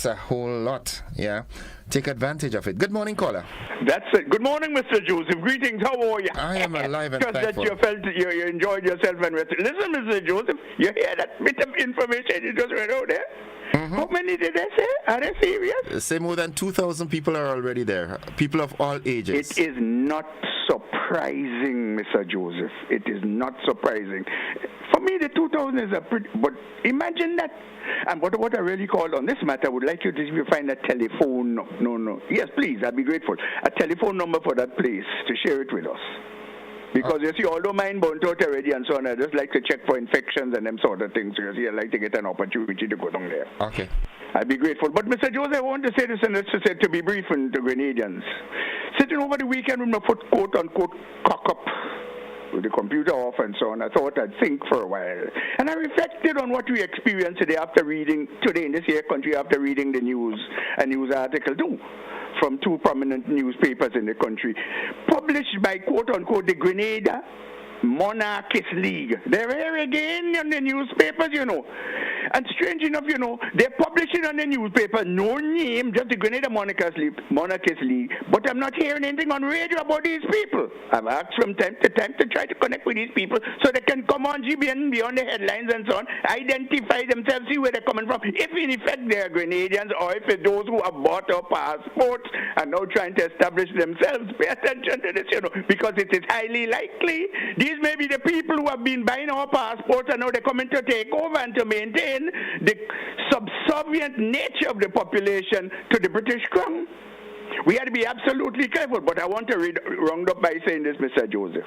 a whole lot. Yeah, take advantage of it. Good morning, caller.
That's it. Good morning, Mr. Joseph. Greetings. How are you?
I am alive and
thankful. Just that you enjoyed yourself and rested. Listen, Mr. Joseph, you hear that bit of information you just read out there? Mm-hmm. How many did they say? Are they serious?
Say more than 2,000 people are already there. People of all ages.
It is not surprising, Mr. Joseph. It is not surprising. For me, the 2,000 is a pretty... But imagine that. And what I really called on this matter, I would like you to find a telephone... No. Yes, please, I'd be grateful. A telephone number for that place to share it with us. Because you see, although mine burnt out already and so on, I just like to check for infections and them sort of things. You see, I like to get an opportunity to go down there.
Okay.
I'd be grateful. But Mr. Joseph, I want to say this, and it's to be brief to Grenadians. Sitting over the weekend with my foot, quote unquote, cock up, with the computer off and so on, I thought I'd think for a while. And I reflected on what we experienced today in this here country after reading the news, a news article too, from two prominent newspapers in the country, published by, quote-unquote, the Grenada Monarchist League. They're here again in the newspapers, And strange enough, they're publishing on the newspaper, no name, just the Grenada Monarchist League, but I'm not hearing anything on radio about these people. I've asked from time to time to try to connect with these people so they can come on GBN beyond the headlines and so on, identify themselves, see where they're coming from, if in effect they're Grenadians or if it's those who have bought our passports and now trying to establish themselves. Pay attention to this, because it is highly likely these may be the people who have been buying our passports and now they're coming to take over and to maintain the subservient nature of the population to the British Crown. We had to be absolutely careful, but I want to round up by saying this, Mr. Joseph.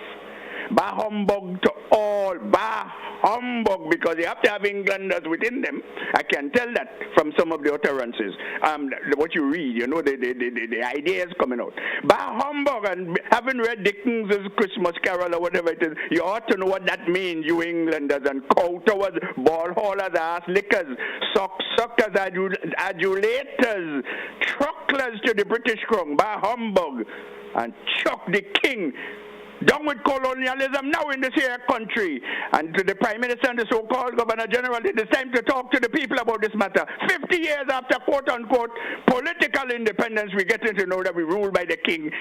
Bah humbug to all, bah humbug, because you have to have Englanders within them. I can tell that from some of the utterances. What you read, the ideas coming out. Bah humbug, and having read Dickens's Christmas Carol or whatever it is, you ought to know what that means, you Englanders, and kowtowers, ball haulers, ass lickers, suckers, adulators, trucklers to the British Crown, bah humbug, and chuck the king down with colonialism now in this here country. And to the Prime Minister and the so-called Governor General, it is time to talk to the people about this matter. 50 years after quote-unquote political independence, we get to know that we rule by the king.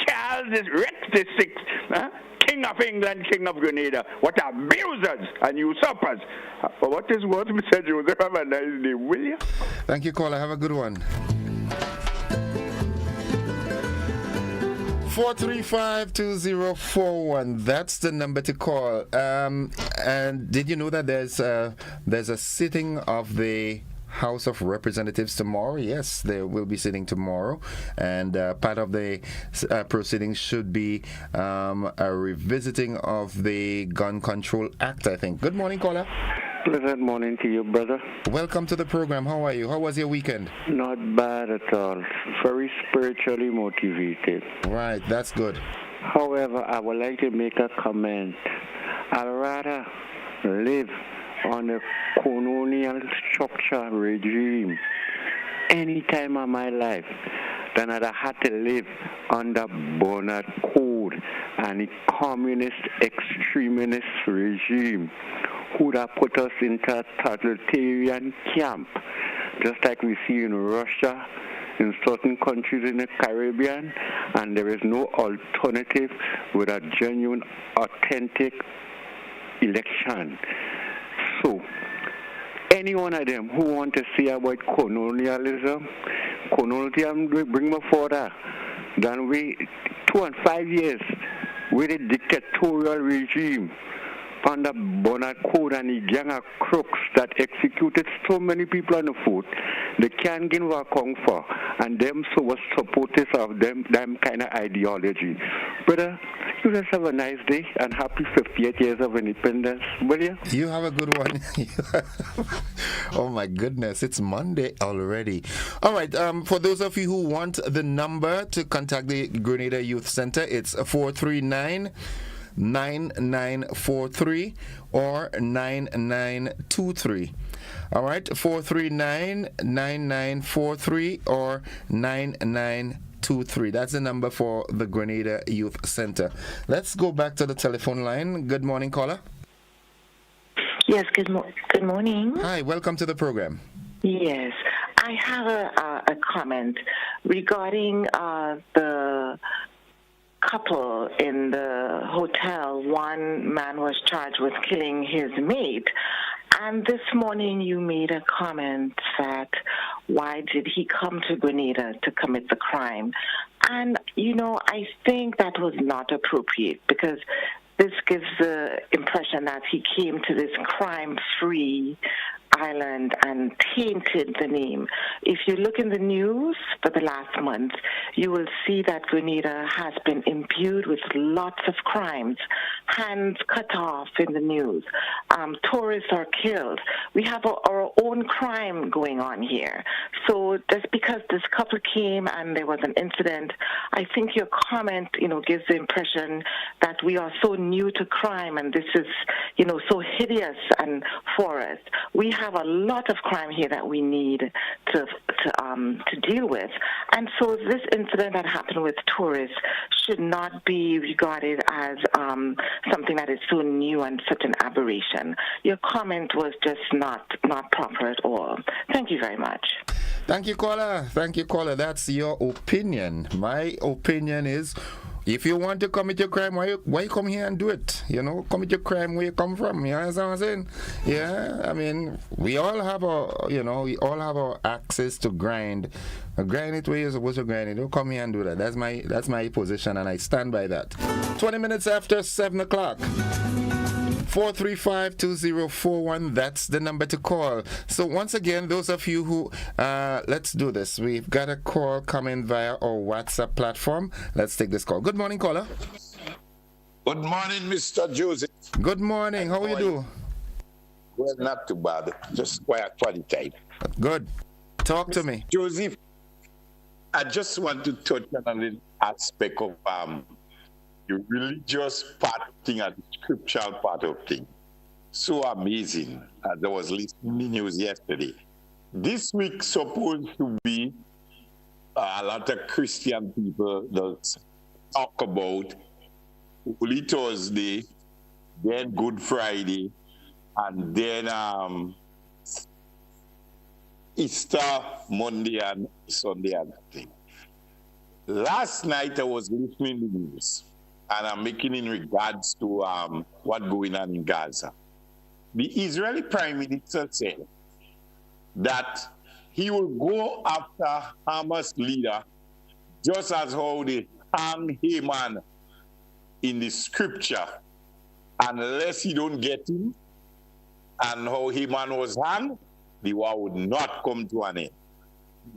Charles Rex VI, King of England, King of Grenada. What abusers and usurpers. For what is worth, Mr. Joseph, have a nice day, will you?
Thank you, caller. Have a good one. 435-2041. That's the number to call. And did you know that there's a sitting of the House of Representatives tomorrow? Yes, they will be sitting tomorrow, and part of the proceedings should be a revisiting of the Gun Control Act, I think. Good morning, caller.
Pleasant morning to you, brother.
Welcome to the program. How are you? How was your weekend?
Not bad at all. Very spiritually motivated.
Right, that's good.
However, I would like to make a comment. I'd rather live on a colonial structure regime any time of my life than I'd have to live under Bonnet Code and a communist extremist regime who would have put us into a totalitarian camp, just like we see in Russia, in certain countries in the Caribbean, and there is no alternative with a genuine, authentic election. So, any one of them who want to say about colonialism bring me further than we 2 and 5 years with a dictatorial regime under Bonnet Code and the gang of crooks that executed so many people on the foot, they can't give a account for, and them so was supporters of them kind of ideology. Brother, you just have a nice day and happy 58 years of independence, will you?
You have a good one. Oh my goodness, it's Monday already. All right, for those of you who want the number to contact the Grenada Youth Center, it's 439-9943 or 9923. All right, 439-9943 or 9923. That's the number for the Grenada Youth Center. Let's go back to the telephone line. Good morning, caller.
Yes, good morning.
Hi, welcome to the program.
Yes, I have a comment regarding the couple in the hotel. One man was charged with killing his mate. And this morning you made a comment that why did he come to Grenada to commit the crime? And, I think that was not appropriate because this gives the impression that he came to this crime-free island and tainted the name. If you look in the news for the last month, you will see that Grenada has been imbued with lots of crimes, hands cut off in the news, tourists are killed. We have our own crime going on here. So just because this couple came and there was an incident, I think your comment, gives the impression that we are so new to crime and this is, so hideous and for us. We have a lot of crime here that we need to deal with. And so this incident that happened with tourists should not be regarded as something that is so new and such an aberration. Your comment was just not proper at all. Thank you very much.
Thank you, caller. Thank you, caller. That's your opinion. My opinion is, if you want to commit your crime, why you come here and do it? Commit your crime where you come from. You understand what I'm saying? Yeah, I mean, we all have our access to grind. Grind it where you're supposed to grind it. Don't come here and do that. That's my position, and I stand by that. 20 minutes after 7 o'clock. 435-2041, that's the number to call. So once again, those of you who, let's do this. We've got a call coming via our WhatsApp platform. Let's take this call. Good morning, caller.
Good morning, Mr. Joseph.
Good morning. How are you doing?
Well, not too bad. Just quiet for the time.
Good. Talk to me.
Joseph, I just want to touch on a little aspect of the religious part of thing and the scriptural part of thing. So amazing. As I was listening to the news yesterday. This week supposed to be a lot of Christian people that talk about Holy Thursday, then Good Friday, and then Easter Monday and Sunday and thing. Last night I was listening to the news, and I'm making in regards to what's going on in Gaza. The Israeli Prime Minister said that he will go after Hamas leader just as how they hang Haman in the scripture, unless he don't get him, and how Haman was hanged, the war would not come to an end.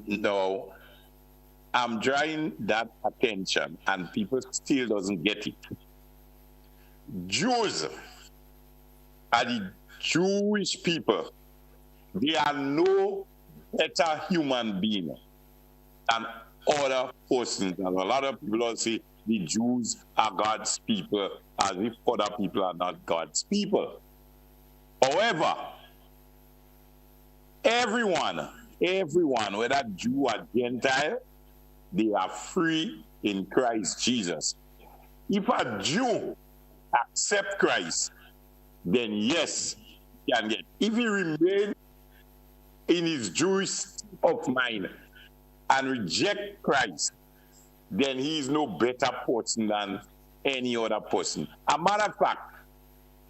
No. I'm drawing that attention, and people still doesn't get it. Jews are the Jewish people. They are no better human being than other persons. And a lot of people will say the Jews are God's people, as if other people are not God's people. However, everyone, whether Jew or Gentile, they are free in Christ Jesus. If a Jew accepts Christ, then yes, he can get. If he remains in his Jewish state of mind and reject Christ, then he is no better person than any other person. A matter of fact,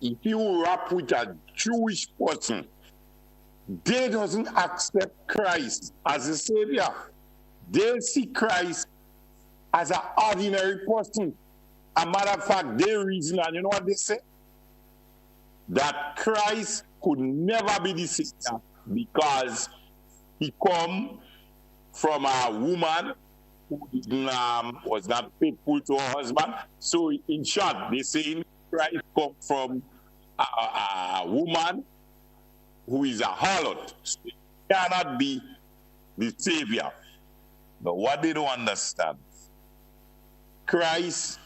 if you rap with a Jewish person, they doesn't accept Christ as a savior. They see Christ as an ordinary person. A matter of fact, they reason, and you know what they say? that Christ could never be the Savior because he come from a woman who was not faithful to her husband. So in short, they say Christ come from a woman who is a harlot. So he cannot be the Savior. But what they don't understand, Christ,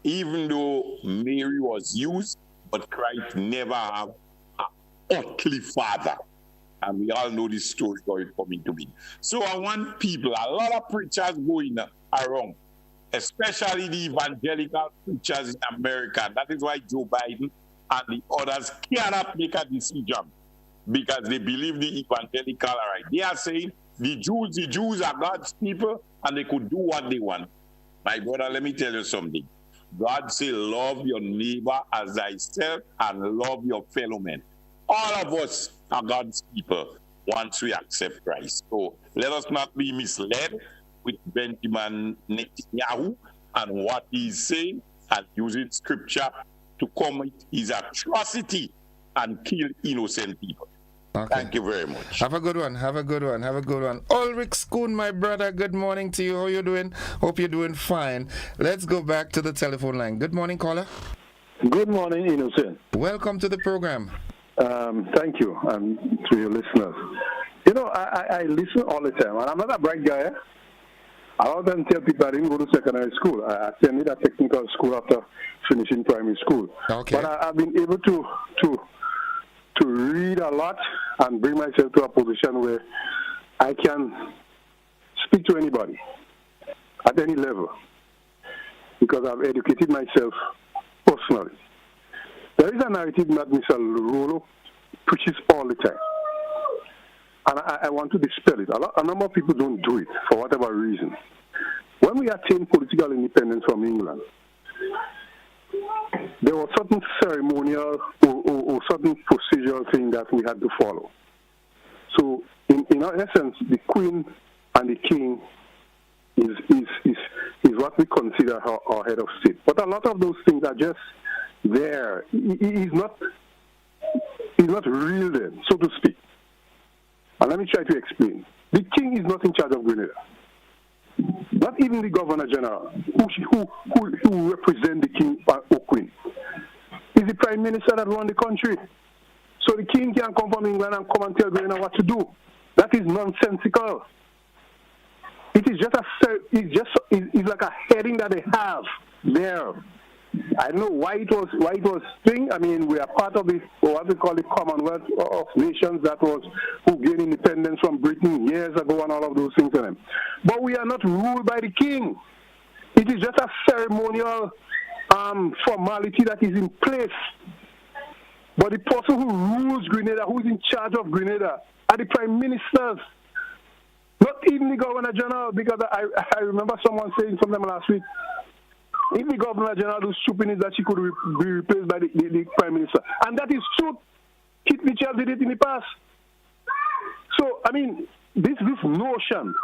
even though Mary was used, but Christ never had an earthly father. And we all know this story how it coming to be. So I want people, a lot of preachers going around, especially the evangelical preachers in America. That is why Joe Biden and the others cannot make a decision, because they believe the evangelical are right. They are saying the Jews are God's people and they could do what they want. My brother, let me tell you something. God say, love your neighbor as thyself and love your fellow man. All of us are God's people once we accept Christ. So let us not be misled with Benjamin Netanyahu and what he's saying and using scripture to commit his atrocity and kill innocent people. Okay. Thank you very much.
Have a good one. Ulrich Schoon, my brother, good morning to you. How you doing? Hope you're doing fine. Let's go back to the telephone line. Good morning, caller.
Good morning, Innocent.
Welcome to the program.
Thank you, and to your listeners. You know, I listen all the time, and I'm not a bright guy. I often tell people I didn't go to secondary school. I attended a technical school after finishing primary school.
Okay.
But I've been able to read a lot and bring myself to a position where I can speak to anybody at any level, because I've educated myself personally. There is a narrative that Mr. Rolo preaches all the time, and I want to dispel it. A number of people don't do it for whatever reason. When we attained political independence from England, there was certain ceremonial or certain procedural thing that we had to follow. So, in essence, the Queen and the King is what we consider our head of state. But a lot of those things are just there. He's not real then, so to speak. And let me try to explain. The King is not in charge of Grenada. Not even the Governor General, who represent the King or Queen. It's the Prime Minister that runs the country. So the King can't come from England and come and tell Grenada what to do. That is nonsensical. It is it's like a heading that they have there. I don't know why it was thing. I mean, we are part of the what we call the Commonwealth of Nations who gained independence from Britain years ago and all of those things. But we are not ruled by the King. It is just a ceremonial formality that is in place. But the person who rules Grenada, who is in charge of Grenada, are the prime ministers, not even the Governor General. Because I remember someone saying something last week. If the Governor General do stupidness, that she could be replaced by the Prime Minister. And that is true. Kit Mitchell did it in the past. So, I mean, this notion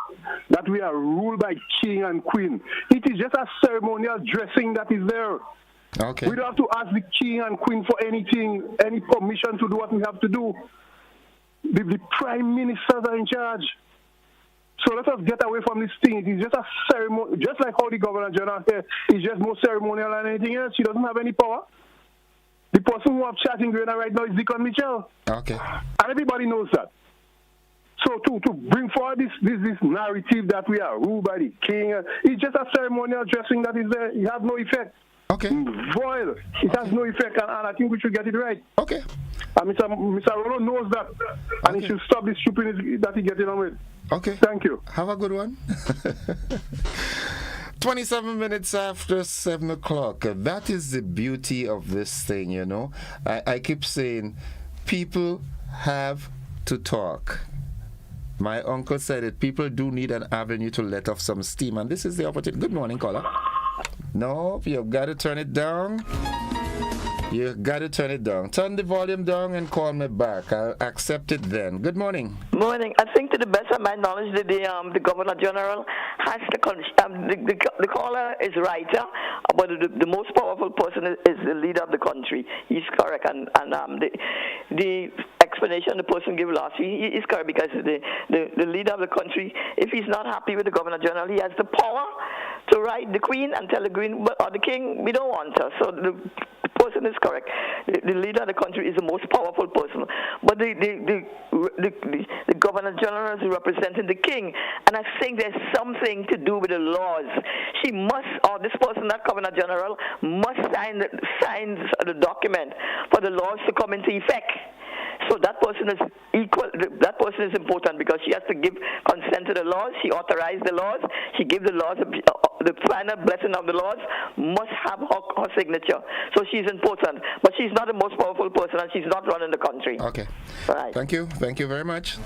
that we are ruled by King and Queen, it is just a ceremonial dressing that is there.
Okay.
We don't have to ask the King and Queen for anything, any permission to do what we have to do. The Prime Ministers are in charge. So let us get away from this thing. It is just a ceremony, just like how the Governor General here is just more ceremonial than anything else. She doesn't have any power. The person who have chat in Grenada right now is Deacon Mitchell.
Okay.
And everybody knows that. So to bring forward this narrative that we are ruled by the King, it's just a ceremonial dressing that is there. It has no effect.
Okay.
Void. It has no effect, and I think we should get it right.
Okay.
And Mr. Rolo knows that, and he should stop this stupidness that he getting on with.
Okay.
Thank you.
Have a good one. 27 minutes after 7 o'clock. That is the beauty of this thing, you know. I keep saying people have to talk. My uncle said it. People do need an avenue to let off some steam, and this is the opportunity. Good morning, caller. No, you've got to turn it down. You got to turn it down. Turn the volume down and call me back. I'll accept it then. Good morning.
Morning. I think to the best of my knowledge, the Governor General has the caller is right, but the most powerful person is the leader of the country. He's correct, and the explanation the person gave last week is correct, because the leader of the country, if he's not happy with the Governor General, he has the power to write the Queen and tell the Queen or the King, we don't want her. So the person is correct. The leader of the country is the most powerful person, but the Governor General is representing the King, and I think there's something to do with the laws. She must, or this person, that Governor General, must sign the document for the laws to come into effect. So that person is equal. That person is important, because she has to give consent to the laws. She authorized the laws. She gave the laws. The final blessing of the laws must have her signature. So she's important, but she's not the most powerful person, and she's not running the country.
Okay.
Right.
Thank you. Thank you very much.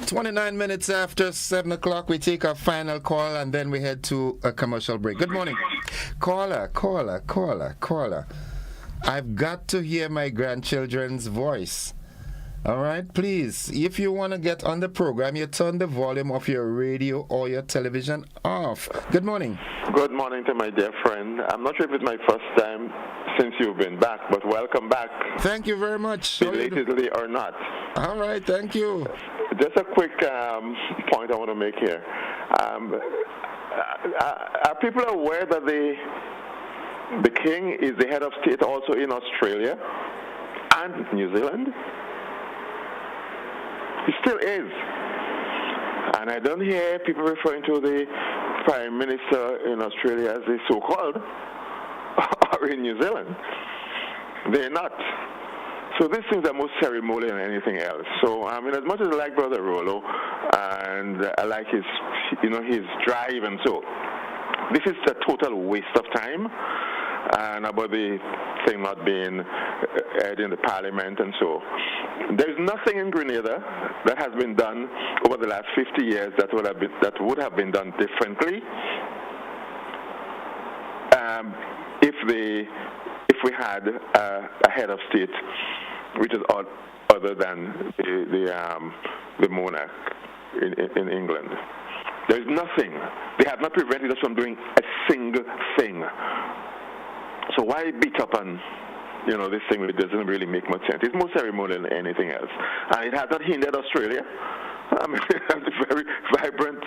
29 minutes after 7 o'clock, we take our final call, and then we head to a commercial break. Good morning. Caller. I've got to hear my grandchildren's voice. All right, please, if you want to get on the program, you turn the volume of your radio or your television off. Good morning.
Good morning to my dear friend. I'm not sure if it's my first time since you've been back, but welcome back.
Thank you very much.
Belatedly or not.
All right, thank you.
Just a quick point I want to make here. Are people aware that the King is the head of state also in Australia and New Zealand? He still is. And I don't hear people referring to the Prime Minister in Australia as the so-called, or in New Zealand. They're not. So these things are more ceremonial than anything else. So, I mean, as much as I like Brother Rollo, and I like his drive and so, this is a total waste of time. And about the thing not being aired in the Parliament and so. There's nothing in Grenada that has been done over the last 50 years that would have been done differently if we had a head of state which is other than the monarch in England. There's nothing. They have not prevented us from doing a single thing. So why beat up on, this thing that doesn't really make much sense? It's more ceremonial than anything else. And it has not hindered Australia. I mean, it's a very vibrant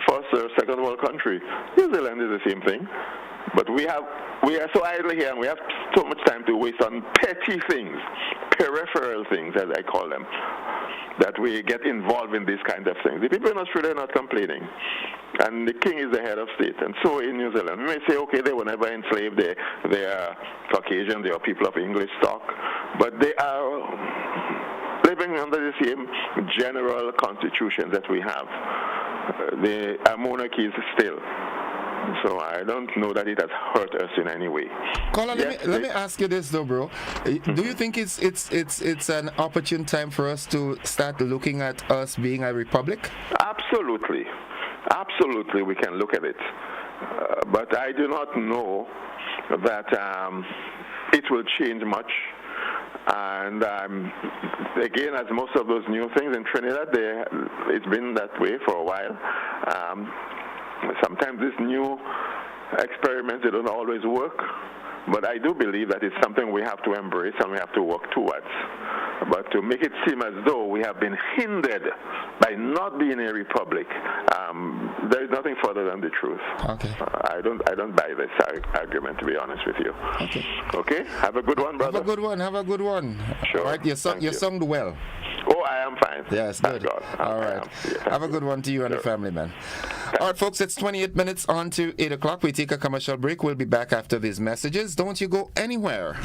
first or second world country. New Zealand is the same thing. But we are so idle here, and we have so much time to waste on petty things, peripheral things, as I call them, that we get involved in these kind of things. The people in Australia are not complaining. And the King is the head of state. And so in New Zealand, we may say, okay, they were never enslaved. They are Caucasian. They are people of English stock. But they are living under the same general constitution that we have. The monarchy is still. So I don't know that it has hurt us in any way.
Caller, let me ask you this though, bro. Do you think it's an opportune time for us to start looking at us being a republic?
Absolutely. Absolutely, we can look at it. But I do not know that it will change much. And again, as most of those new things in Trinidad, it's been that way for a while. Sometimes these new experiments, they don't always work. But I do believe that it's something we have to embrace and we have to work towards. But to make it seem as though we have been hindered by not being a republic, there is nothing further than the truth.
Okay.
I don't buy this argument, to be honest with you.
Okay.
Okay. Have a good one, brother.
Have a good one.
Sure.
All right. You sung well.
Oh, I am fine.
Yes, good. All right. Have a good one to you and the family, man. All right, folks, it's 28 minutes on to 8 o'clock. We take a commercial break. We'll be back after these messages. Don't you go anywhere.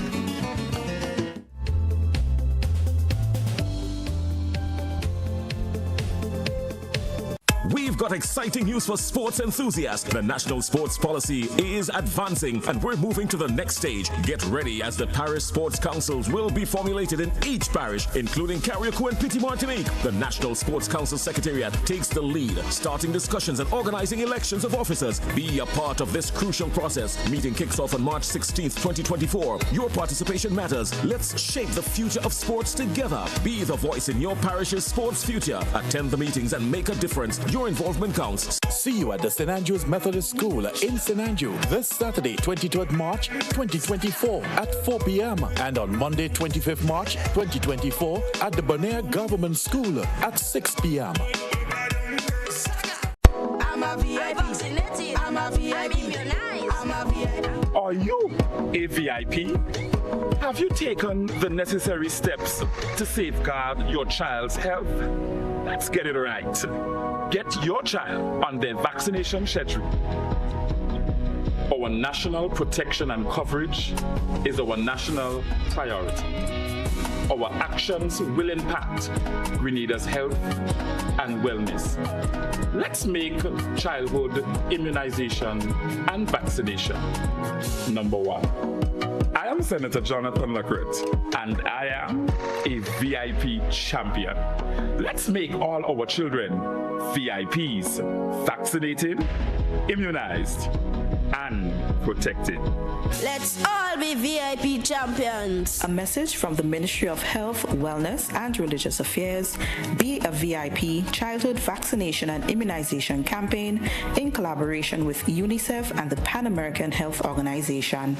We've got exciting news for sports enthusiasts. The National Sports Policy is advancing and we're moving to the next stage. Get ready as the parish sports councils will be formulated in each parish, including Carriacou and Petit Martinique. The National Sports Council Secretariat takes the lead, starting discussions and organizing elections of officers. Be a part of this crucial process. Meeting kicks off on March 16th, 2024. Your participation matters. Let's shape the future of sports together. Be the voice in your parish's sports future. Attend the meetings and make a difference. Your involvement counts.
See you at the St. Andrew's Methodist School in St. Andrew this Saturday, 23rd March 2024 at 4 p.m. and on Monday, 25th March 2024 at the Bonaire Government School at 6 p.m.
I'm a VIP. I'm a VIP. I'm a VIP.
Are you a VIP? Have you taken the necessary steps to safeguard your child's health? Let's get it right. Get your child on their vaccination schedule. Our national protection and coverage is our national priority. Our actions will impact Grenada's health and wellness. Let's make childhood immunization and vaccination number one. I am Senator Jonathan Lacrette, and I am a VIP champion. Let's make all our children VIPs, vaccinated, immunized, and protected.
Let's all be VIP champions.
A message from the Ministry of Health, Wellness, and Religious Affairs. Be a VIP Childhood Vaccination and Immunization Campaign in collaboration with UNICEF and the Pan American Health Organization.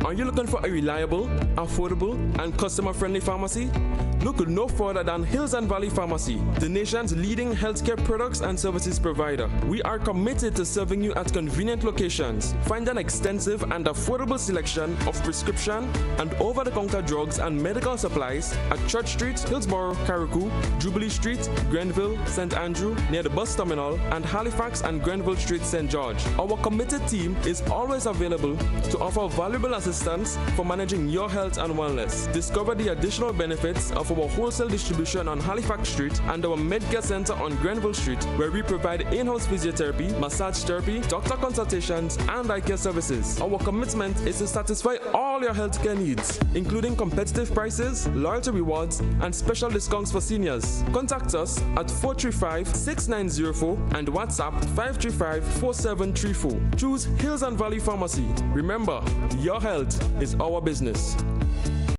Are you looking for a reliable, affordable, and customer-friendly pharmacy? Look no further than Hills and Valley Pharmacy, the nation's leading healthcare products and services provider. We are committed to serving you at convenient locations. Find an extensive and affordable selection of prescription and over-the-counter drugs and medical supplies at Church Street, Hillsborough, Carriacou, Jubilee Street, Grenville, St. Andrew, near the bus terminal, and Halifax and Grenville Street, St. George. Our committed team is always available to offer valuable assistance for managing your health and wellness. Discover the additional benefits of our wholesale distribution on Halifax Street and our Medcare Center on Grenville Street, where we provide in-house physiotherapy, massage therapy, doctor consultations, and eye care services. Our commitment is to satisfy all your healthcare needs, including competitive prices, loyalty rewards, and special discounts for seniors. Contact us at 435-6904 and WhatsApp 535-4734. Choose Hills and Valley Pharmacy. Remember, your health is our business.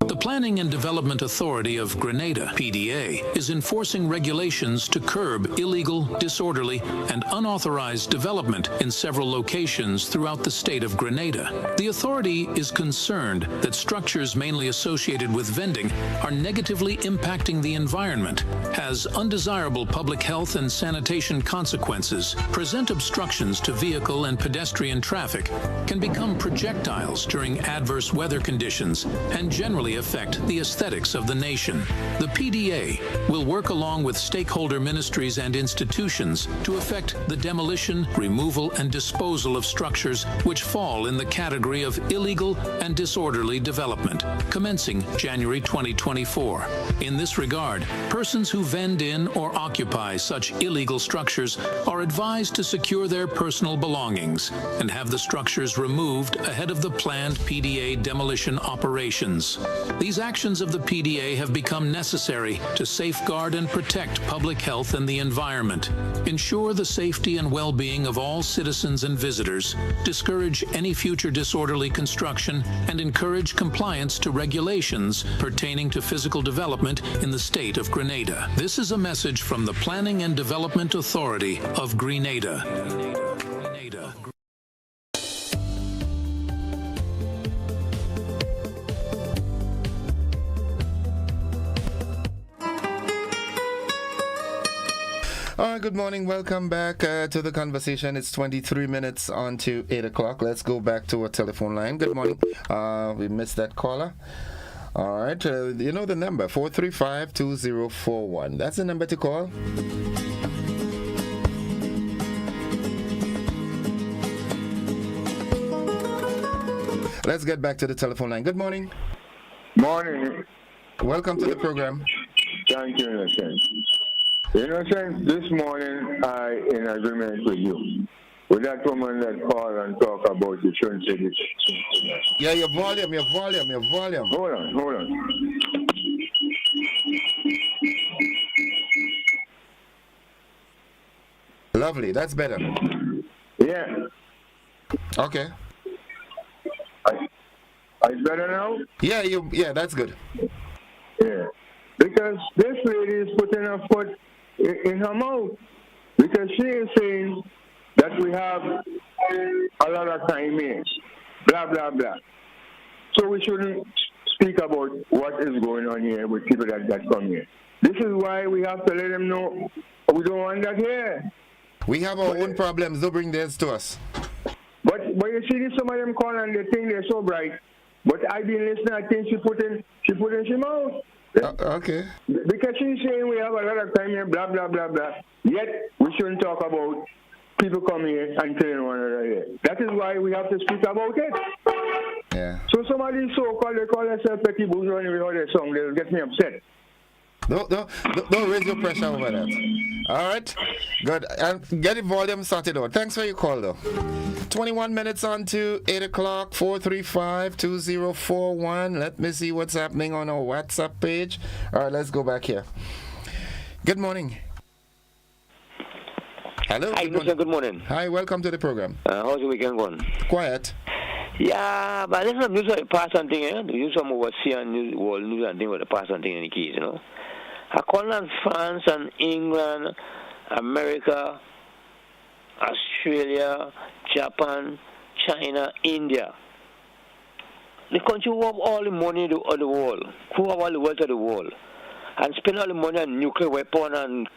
The Planning and Development Authority of Grenada, PDA, is enforcing regulations to curb illegal, disorderly, and unauthorized development in several locations throughout the state of Grenada. The authority is concerned that structures mainly associated with vending are negatively impacting the environment, has undesirable public health and sanitation consequences, present obstructions to vehicle and pedestrian traffic, can become projectiles during adverse weather conditions, and generally affect the aesthetics of the nation. The PDA will work along with stakeholder ministries and institutions to effect the demolition, removal, and disposal of structures which fall in the category of illegal and disorderly development, commencing January 2024. In this regard, persons who vend in or occupy such illegal structures are advised to secure their personal belongings and have the structures removed ahead of the planned PDA demolition operations. These actions of the PDA have become necessary to safeguard and protect public health and the environment, ensure the safety and well-being of all citizens and visitors, discourage any future disorderly construction, and encourage compliance to regulations pertaining to physical development in the state of Grenada. This is a message from the Planning and Development Authority of Grenada.
All right, good morning. Welcome back to the conversation. It's 23 minutes on to 8 o'clock. Let's go back to a telephone line. Good morning. We missed that caller. All right. You know the number, 435-2041. That's the number to call. Let's get back to the telephone line. Good morning.
Morning.
Welcome to the program.
Thank you,
You know, since this morning, I in agreement with you. With that woman that called and talk about you shouldn't say this.
Yeah, your volume.
Hold on.
Lovely, that's better.
Yeah.
Okay.
Is better now?
Yeah, that's good.
Yeah. Because this lady is putting her foot in her mouth. Because she is saying that we have a lot of time here. Blah, blah, blah. So we shouldn't speak about what is going on here with people that come here. This is why we have to let them know we don't want that here.
We have our own problems, don't bring theirs to us.
But you see some of them call and they think they're so bright. But I've been listening, I think she put in she mouth.
Okay.
Because she's saying we have a lot of time here, blah, blah, blah, blah. Yet we shouldn't talk about people coming here and killing one another here. That is why we have to speak about it.
Yeah.
So some of these so-called, they call themselves petty bourgeois and we know their song, they'll get me upset.
Don't raise your pressure over that. All right, good. And get the volume sorted out. Thanks for your call, though. 21 minutes on to 8 o'clock, 435-2041. Let me see what's happening on our WhatsApp page. All right, let's go back here. Good morning. Hello.
Hi, good morning.
Hi, welcome to the program.
How's the weekend going?
Quiet.
Yeah, but there's some news of the past and thing, eh? You some overseas news, world news and thing with the past and thing in the case, you know. I call on France and England, America, Australia, Japan, China, India. The country who have all the money of the world, who have all the wealth of the world, and spend all the money on nuclear weapon and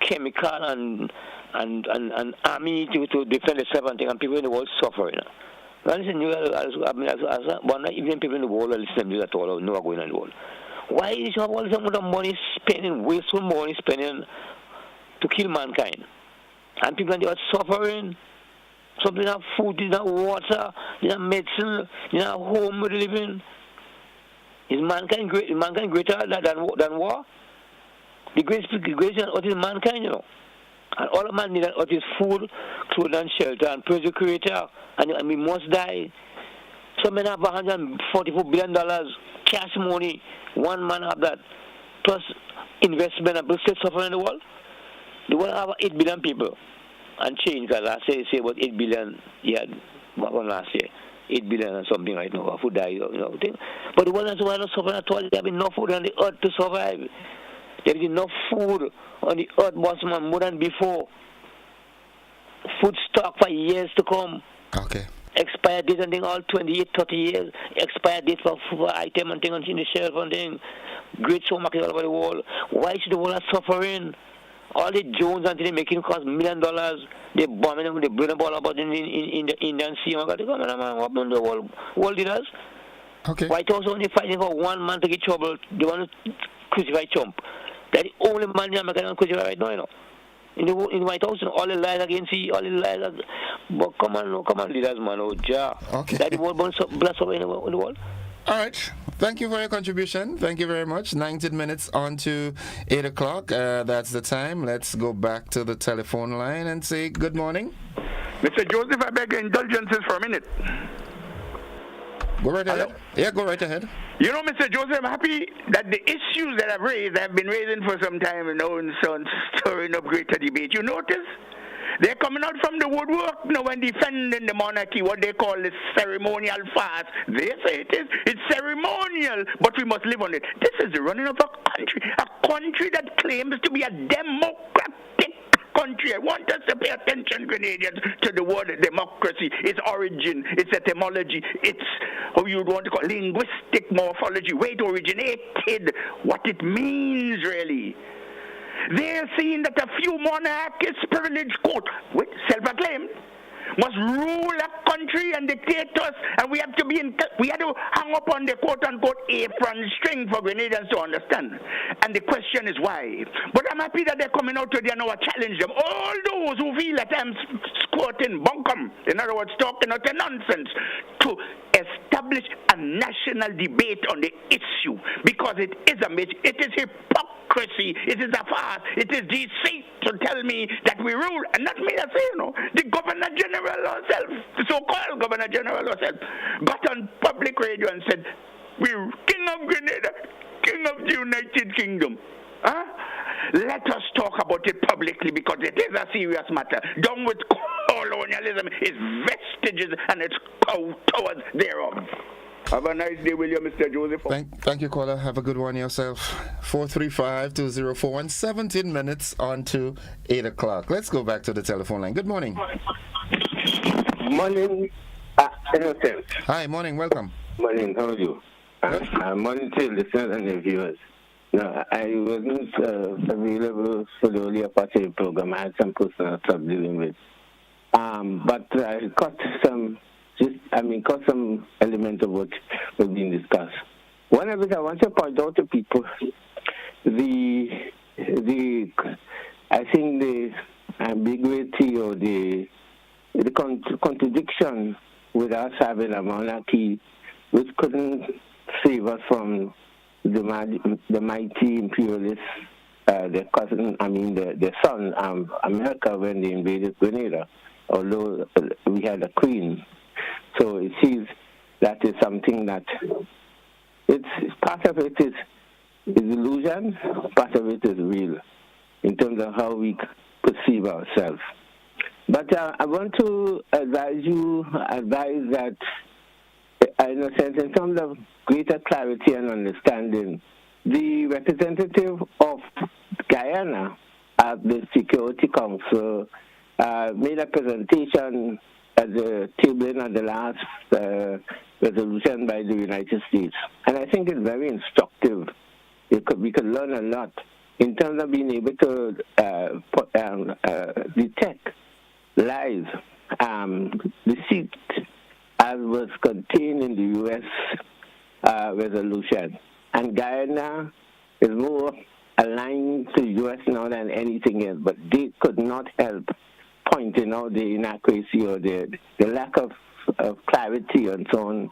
chemical and army to defend themselves and thing, and people in the world suffering. Now listen, even people in the world are listening to that all, know what's going on in the world. Why is you have all some of the money spending, wasteful money spending to kill mankind? And people are suffering. Some people have food, they have water, they have medicine, they have home to live in. Is mankind greater than war? The greatest what is mankind, you know. And all a man needs is food, clothing, and shelter, and praise the Creator. And we must die. Some men have $144 billion cash money. One man have that. Plus investment and still suffering in the world. The world have 8 billion people. And change, because last year say about 8 billion, yeah, one last year. 8 billion and something right now, who die, you know, thing. But the world has not suffering at all. They have enough food on the earth to survive. There is enough food on the earth, bossman, more than before. Food stock for years to come.
Okay.
Expired date and thing all 28, 30 years. Expired date for item and thing on the shelf and thing. Great supermarket all over the world. Why should the world have suffering? All the Jones and thing making cost $1 million. They bombing them, they bring them all about in the Indian Sea. What the world did us?
Okay.
White House only fighting for one man to get trouble. They want to crucify Trump. They're the only man in America that crucify right now, you know. In the White House, all the lies against you, all the lies. But come on, leaders, man. Oh, ja.
Okay.
That the world bless up in the world.
All right. Thank you for your contribution. Thank you very much. 19 minutes on to 8 o'clock. That's the time. Let's go back to the telephone line and say good morning.
Mr. Joseph, I beg your indulgences for a minute.
Go right ahead. Yeah, go right ahead.
You know, Mr. Joseph, I'm happy that the issues that I've raised, I've been raising for some time, and now and so stirring up greater debate. You notice? They're coming out from the woodwork now and defending the monarchy, what they call the ceremonial fast. They say it's ceremonial, but we must live on it. This is the running of a country that claims to be a democratic country. I want us to pay attention, Grenadians, to the word democracy, its origin, its etymology, its, how you want to call it, linguistic morphology, where it originated, what it means really. They're seeing that a few monarchists, privileged, quote, with self-acclaimed, must rule a country and dictate us, and we have to hang up on the quote-unquote apron string for Grenadians to understand. And the question is why. But I'm happy that they're coming out today and now I challenge them. All those who feel that I'm squatting bunkum, in other words, talking out nonsense, to establish establish a national debate on the issue, because it is it is hypocrisy, it is a farce, it is deceit to tell me that we rule, and not me that say, the Governor General herself, the so-called Governor General herself, got on public radio and said, we're King of Grenada, King of the United Kingdom. Huh? Let us talk about it publicly, because it is a serious matter. Done with colonialism, its vestiges and its towers thereof. Have a nice day, William, Mr. Joseph.
Thank you, caller. Have a good one yourself. 435-2041, 17 minutes on to 8 o'clock. Let's go back to the telephone line. Good morning.
Morning, Innocent.
Hi, morning. Welcome.
Morning. How are you? Morning to listeners and the viewers. No, I wasn't available for the earlier part of the program. I had some personal stuff dealing with. But I caught some elements of what was being discussed. One of it I want to point out to people, I think the ambiguity or the contradiction with us having a monarchy, which couldn't save us from the mighty imperialists, their son, America, when they invaded Grenada, although we had a queen. So it seems that is something that part of it is illusion, part of it is real, in terms of how we perceive ourselves. But I want to advise that, in a sense, in terms of greater clarity and understanding, the representative of Guyana at the Security Council made a presentation at the tabling of the last resolution by the United States. And I think it's very instructive. We could learn a lot in terms of being able to detect lies, deceit, as was contained in the U.S. Resolution. And Guyana is more aligned to the U.S. now than anything else, but they could not help pointing out the inaccuracy or the lack of clarity and so on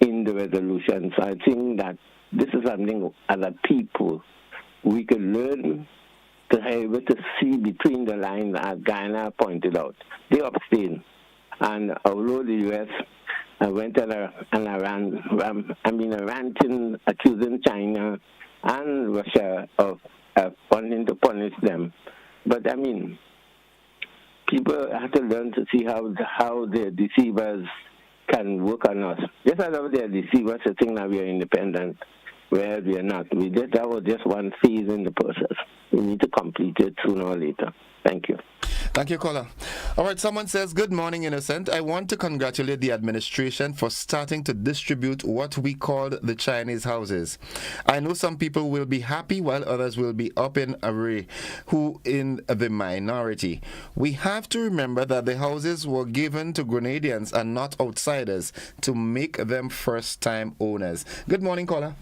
in the resolution. So I think that this is something as a people we could learn to be able to see between the lines, as Guyana pointed out. They abstained. And although the U.S. went on a ranting, accusing China and Russia of wanting to punish them. But people have to learn to see how the deceivers can work on us. Just as how they are deceivers to think that we are independent, where we are not. That was just one phase in the process. We need to complete it sooner or later. Thank you.
Thank you, caller. All right, someone says, good morning, Innocent. I want to congratulate the administration for starting to distribute what we called the Chinese houses. I know some people will be happy while others will be up in array, who in the minority. We have to remember that the houses were given to Grenadians and not outsiders to make them first-time owners. Good morning, caller.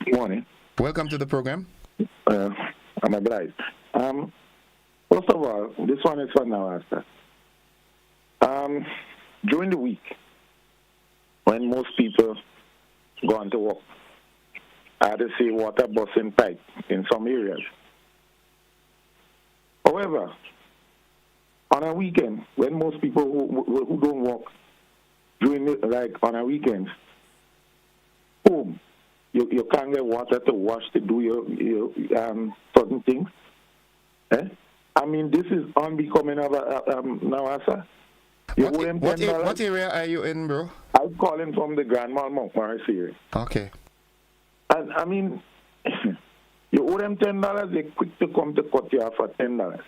Good morning.
Welcome to the program.
I'm obliged. First of all, this one is for now, Asta. During the week, when most people go on to work, I had to see water busting pipe in some areas. However, on a weekend, when most people who don't work, on a weekend, home, you can't get water to wash, to do your certain things. This is unbecoming of Nawasa.
What area are you in, bro?
I'm calling from the Grand Mall Montmorency area.
Okay.
And you owe them $10, they're quick to come to cut you off for $10.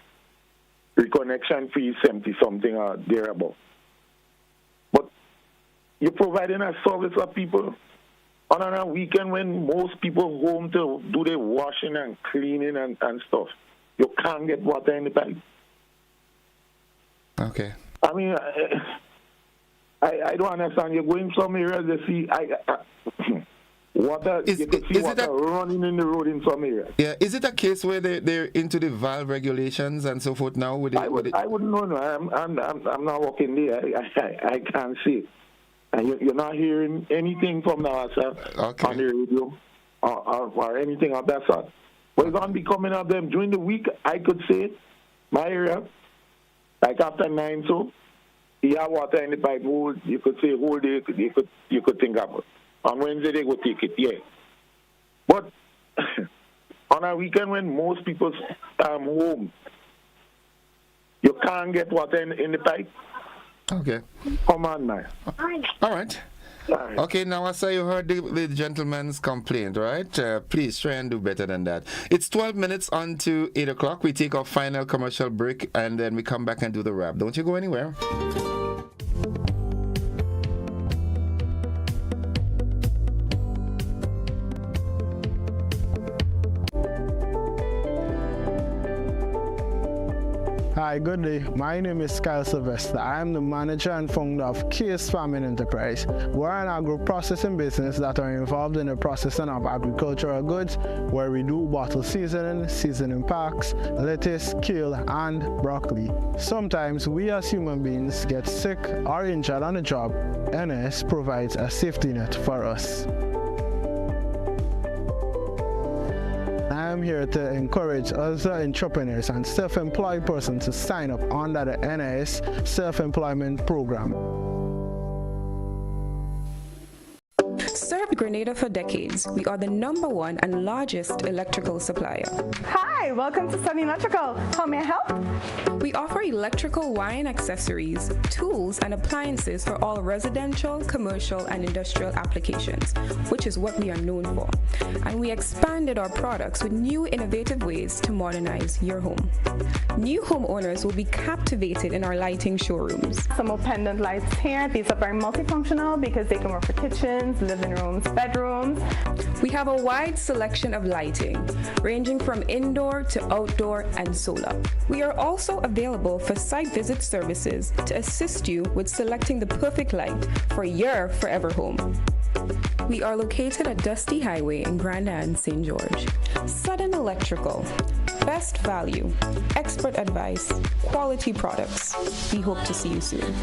Reconnection fee 70-something or thereabout. But you're providing a service for people on a weekend when most people go home to do their washing and cleaning and stuff. You can't get water in the pipe.
Okay.
I don't understand. You're going some areas to see water. You can see water running in the road in some areas.
Yeah. Is it a case where they're into the valve regulations and so forth now?
I wouldn't know. No. I'm not working there. I can't see it. And you're not hearing anything from the NASA on the radio or anything of that sort. But it's going to be coming up them during the week. I could say my area, like after 9, so you have water in the pipe. You could say whole day. You could think about it. On Wednesday they go take it, yeah. But on a weekend when most people home, you can't get water in the pipe.
Okay.
Come on, man.
All right. Okay, now I say you heard the gentleman's complaint, right? Please try and do better than that. It's 12 minutes on to 8 o'clock. We take our final commercial break and then we come back and do the wrap. Don't you go anywhere.
Hi, good day. My name is Kyle Sylvester. I am the manager and founder of Case Farming Enterprise. We're an agro-processing business that are involved in the processing of agricultural goods, where we do bottle seasoning packs, lettuce, kale, and broccoli. Sometimes we as human beings get sick or injured on the job. NS provides a safety net for us. I am here to encourage other entrepreneurs and self-employed persons to sign up under the NIS Self-Employment Program.
Served Grenada for decades. We are the #1 and largest electrical supplier.
Hi, welcome to Sunny Electrical. How may I help?
We offer electrical wire accessories, tools, and appliances for all residential, commercial, and industrial applications, which is what we are known for. And we expanded our products with new innovative ways to modernize your home. New homeowners will be captivated in our lighting showrooms.
Some more pendant lights here. These are very multifunctional because they can work for kitchens, living rooms, bedrooms.
We have a wide selection of lighting, ranging from indoor to outdoor and solar. We are also available for site visit services to assist you with selecting the perfect light for your forever home. We are located at Dusty Highway in Grenada, St. George. Sudden Electrical. Best value, expert advice, quality products. We hope to see you soon.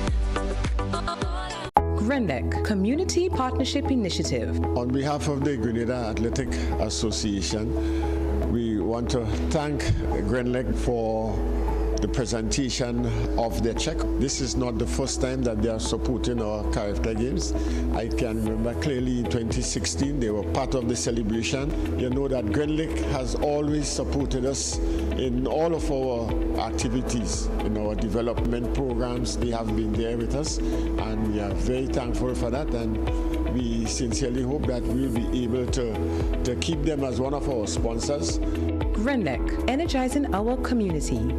GRENDEC Community Partnership Initiative.
On behalf of the Grenada Athletic Association, we want to thank GRENDEC for the presentation of their check. This is not the first time that they are supporting our character games. I can remember clearly in 2016 they were part of the celebration. You know that GRENDEC has always supported us in all of our activities, in our development programs. They have been there with us and we are very thankful for that, and we sincerely hope that we will be able to keep them as one of our sponsors.
GRENDEC, energizing our community.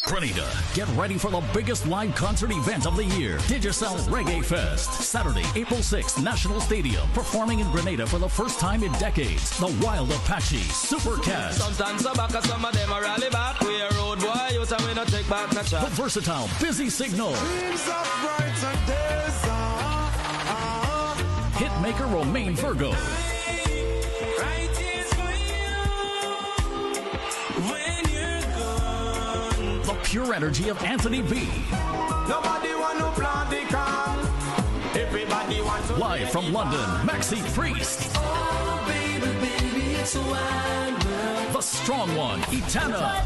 Grenada, get ready for the biggest live concert event of the year, Digicel Reggae Fest. Saturday, April 6th, National Stadium. Performing in Grenada for the first time in decades, the Wild Apache Supercast. The versatile Busy Signal. Hitmaker Romain Virgo. The pure energy of Anthony B.
Nobody want to plant the calm. Everybody wants to.
Live from London, Maxi Priest.
Oh, baby, baby, it's a wild world.
The strong one, Etana.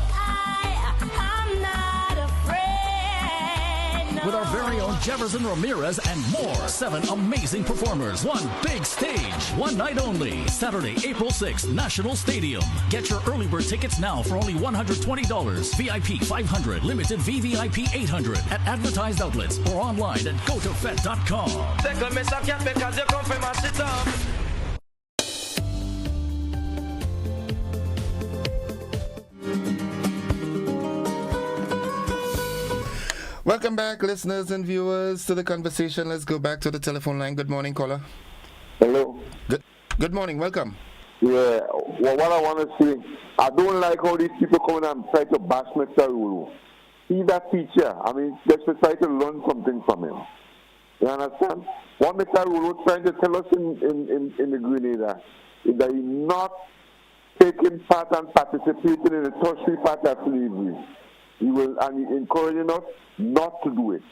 I'm not afraid. No.
With our very own Jefferson Ramirez and more. 7 amazing performers, one big stage, one night only. Saturday, April 6th, National Stadium. Get your early bird tickets now for only $120. VIP $500, limited VVIP $800 at advertised outlets or online at gotofet.com.
Take a miss, I can't because you come from my sit up.
Welcome back, listeners and viewers, to the conversation. Let's go back to the telephone line. Good morning, caller.
Hello.
Good morning. Welcome.
Yeah, well, what I want to say, I don't like how these people come in and try to bash Mr. Rulu. He's a teacher. I mean, just to try to learn something from him. You understand? What Mr. Rulu is trying to tell us in the Grenada is that he's not taking part and participating in the tertiary part of slavery. He will, and he's encouraging us not to do it.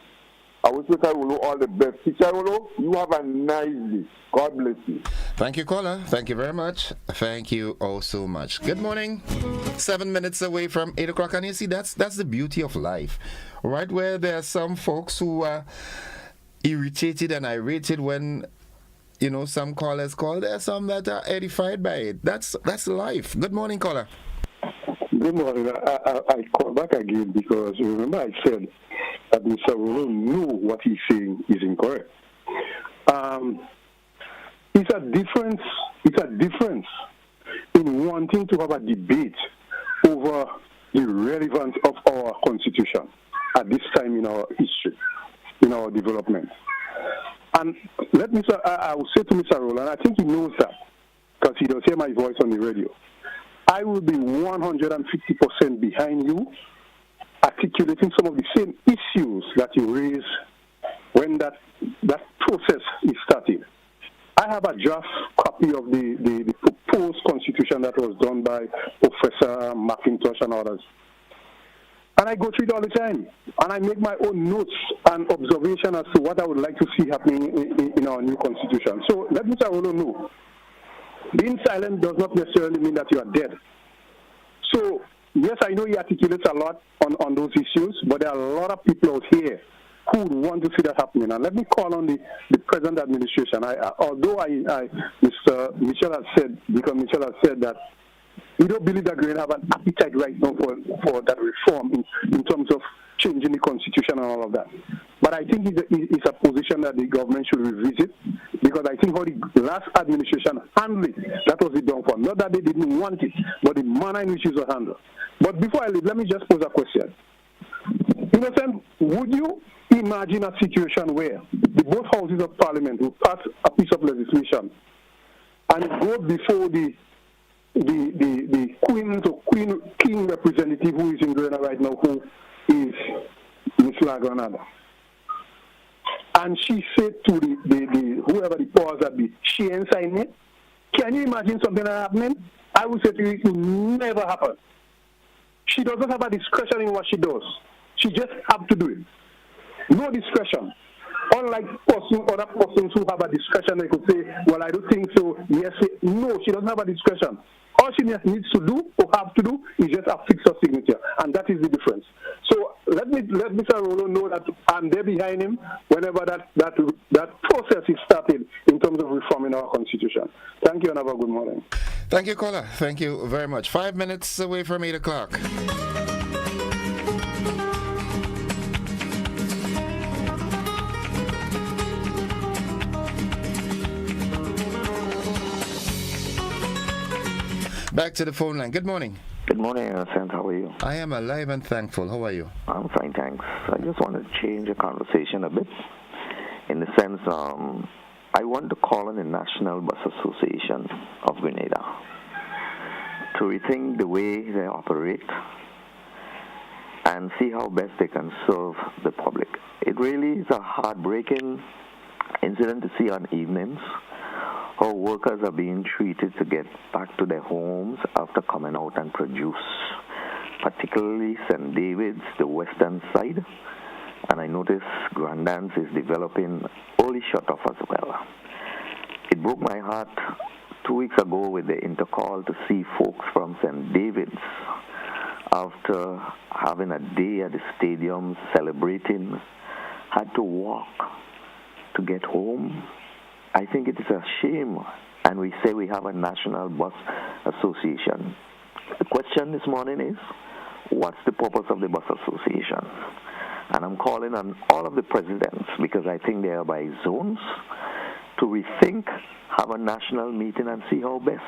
I wish Mr. Rulu all the best. Teacher Rulu, you have a nice day. God bless you.
Thank you, caller. Thank you very much. Thank you all so much. Good morning. 7 minutes away from 8 o'clock. And you see, that's the beauty of life. Right where there are some folks who are irritated and irritated when, you know, some callers call, there are some that are edified by it. That's life. Good morning, caller.
Good morning. I call back again because remember I said that Mr. Rulu knew what he's saying is incorrect. It's a difference in wanting to have a debate over the relevance of our Constitution at this time in our history, in our development. And I will say to Mr. Rulu, and I think he knows that because he does hear my voice on the radio, I will be 150% behind you articulating some of the same issues that you raised when that process is started. I have a draft copy of the proposed constitution that was done by Professor McIntosh and others. And I go through it all the time. And I make my own notes and observation as to what I would like to see happening in our new constitution. So let Mr. Rulu know. Being silent does not necessarily mean that you are dead. So, yes, I know he articulates a lot on those issues, but there are a lot of people out here who would want to see that happening. And let me call on the present administration. Although Mr. Michel has said, because Michel has said that we don't believe that Grenada have an appetite right now for that reform in terms of changing the constitution and all of that. But I think it's a position that the government should revisit, because I think how the last administration handled it, that was the downfall. Not that they didn't want it, but the manner in which it was handled. But before I leave, let me just pose a question. In a sense, would you imagine a situation where the both houses of parliament will pass a piece of legislation and go before the king representative who is in Grenada right now, who is Ms. La Grenada, and she said to the whoever the powers that be, she ain't signing it? Can you imagine something like happening? I would say to you, it will never happen. She doesn't have a discretion in what she does. She just have to do it. No discretion. Unlike other persons who have a discretion, they could say, well, I don't think so. Yes, no, she doesn't have a discretion. All she needs to do or have to do is just affix her signature, and that is the difference. So let Mr. Rulu know that I'm there behind him whenever that process is started in terms of reforming our constitution. Thank you and have a good morning.
Thank you, caller. Thank you very much. 5 minutes away from 8 o'clock. Back to the phone line. Good morning.
Good morning, Innocent. How are you?
I am alive and thankful. How are you?
I'm fine, thanks. I just want to change the conversation a bit. In the sense, I want to call on the National Bus Association of Grenada to rethink the way they operate and see how best they can serve the public. It really is a heartbreaking incident to see on evenings how workers are being treated to get back to their homes after coming out and produce, particularly St. David's, the western side, and I notice Grandans is developing early shut-off as well. It broke my heart 2 weeks ago with the intercall to see folks from St. David's, after having a day at the stadium celebrating, had to walk to get home. I think it is a shame, and we say we have a National Bus Association. The question this morning is, what's the purpose of the bus association? And I'm calling on all of the presidents, because I think they are by zones, to rethink, have a national meeting and see how best.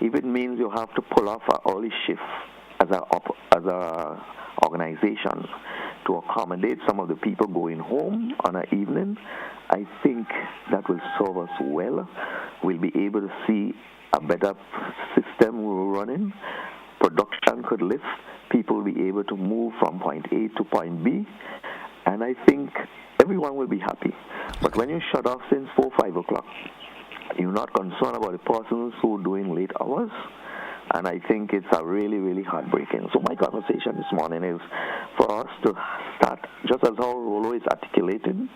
If it means you have to pull off an early shift as a organization to accommodate some of the people going home on an evening, I think that will serve us well. We'll be able to see a better system we're running. Production could lift. People will be able to move from point A to point B. And I think everyone will be happy. But when you shut off since 4, 5 o'clock, you're not concerned about the persons who are doing late hours. And I think it's a really, really heartbreaking. So my conversation this morning is for us to start, just as how Rolo is articulating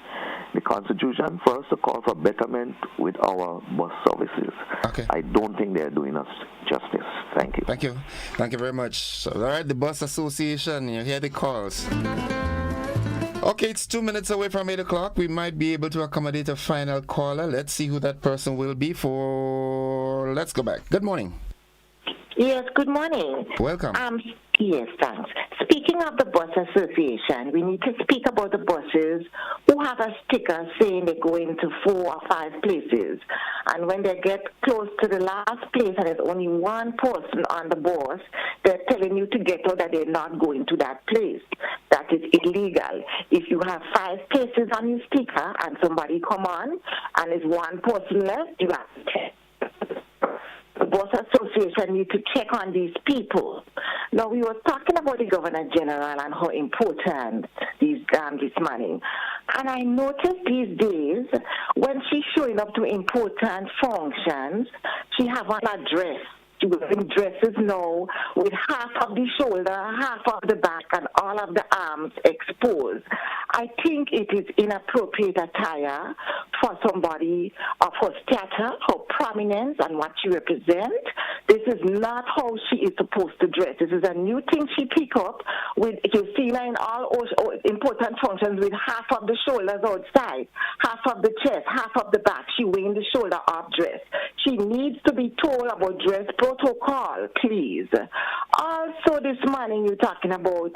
the Constitution, for us to call for betterment with our bus services.
Okay.
I don't think they're doing us justice. Thank you.
Thank you. Thank you very much. So, all right, the Bus Association, you hear the calls. Okay, it's 2 minutes away from 8 o'clock. We might be able to accommodate a final caller. Let's see who that person will be for. Let's go back. Good morning.
Yes, good morning.
Welcome.
Yes, thanks. Speaking of the Bus Association, we need to speak about the buses who have a sticker saying they're going to 4 or 5 places. And when they get close to the last place and there's only one person on the bus, they're telling you to get out that they're not going to that place. That is illegal. If you have 5 places on your sticker and somebody come on and there's one person left, you have to check. The Bus Association need to check on these people. Now, we were talking about the Governor General and how important this money. And I noticed these days, when she's showing up to important functions, she have an address. She wearing dresses now with half of the shoulder, half of the back, and all of the arms exposed. I think it is inappropriate attire for somebody of her stature, her prominence, and what she represents. This is not how she is supposed to dress. This is a new thing she picked up with, you see her in all important functions with half of the shoulders outside, half of the chest, half of the back. She wearing the shoulder off dress. She needs to be told about dress protocol, please. Also, this morning you're talking about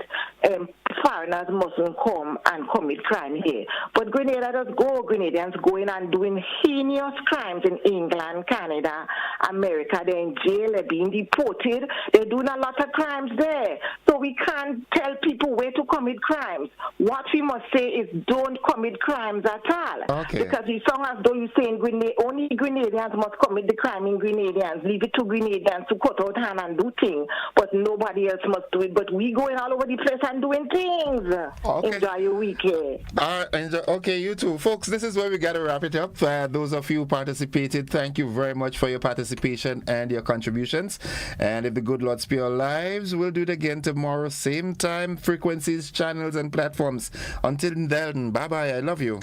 foreigners mustn't come and commit crime here. But Grenadians going and doing heinous crimes in England, Canada, America. They're in jail, they're being deported. They're doing a lot of crimes there. So we can't tell people where to commit crimes. What we must say is don't commit crimes at all.
Okay.
Because it's sound as though you're saying only Grenadians must commit the crime in Grenadians. Leave it to Grenadians to cut out hand and do things. But nobody else must do it. But we going all over the place and doing things. Okay. Enjoy your weekend.
Okay, you too. Folks, this is where we got to wrap it up. Those of you who participated, thank you very much for your participation and your contributions. And if the good Lord spare our lives, we'll do it again tomorrow, same time, frequencies, channels, and platforms. Until then, bye-bye. I love you.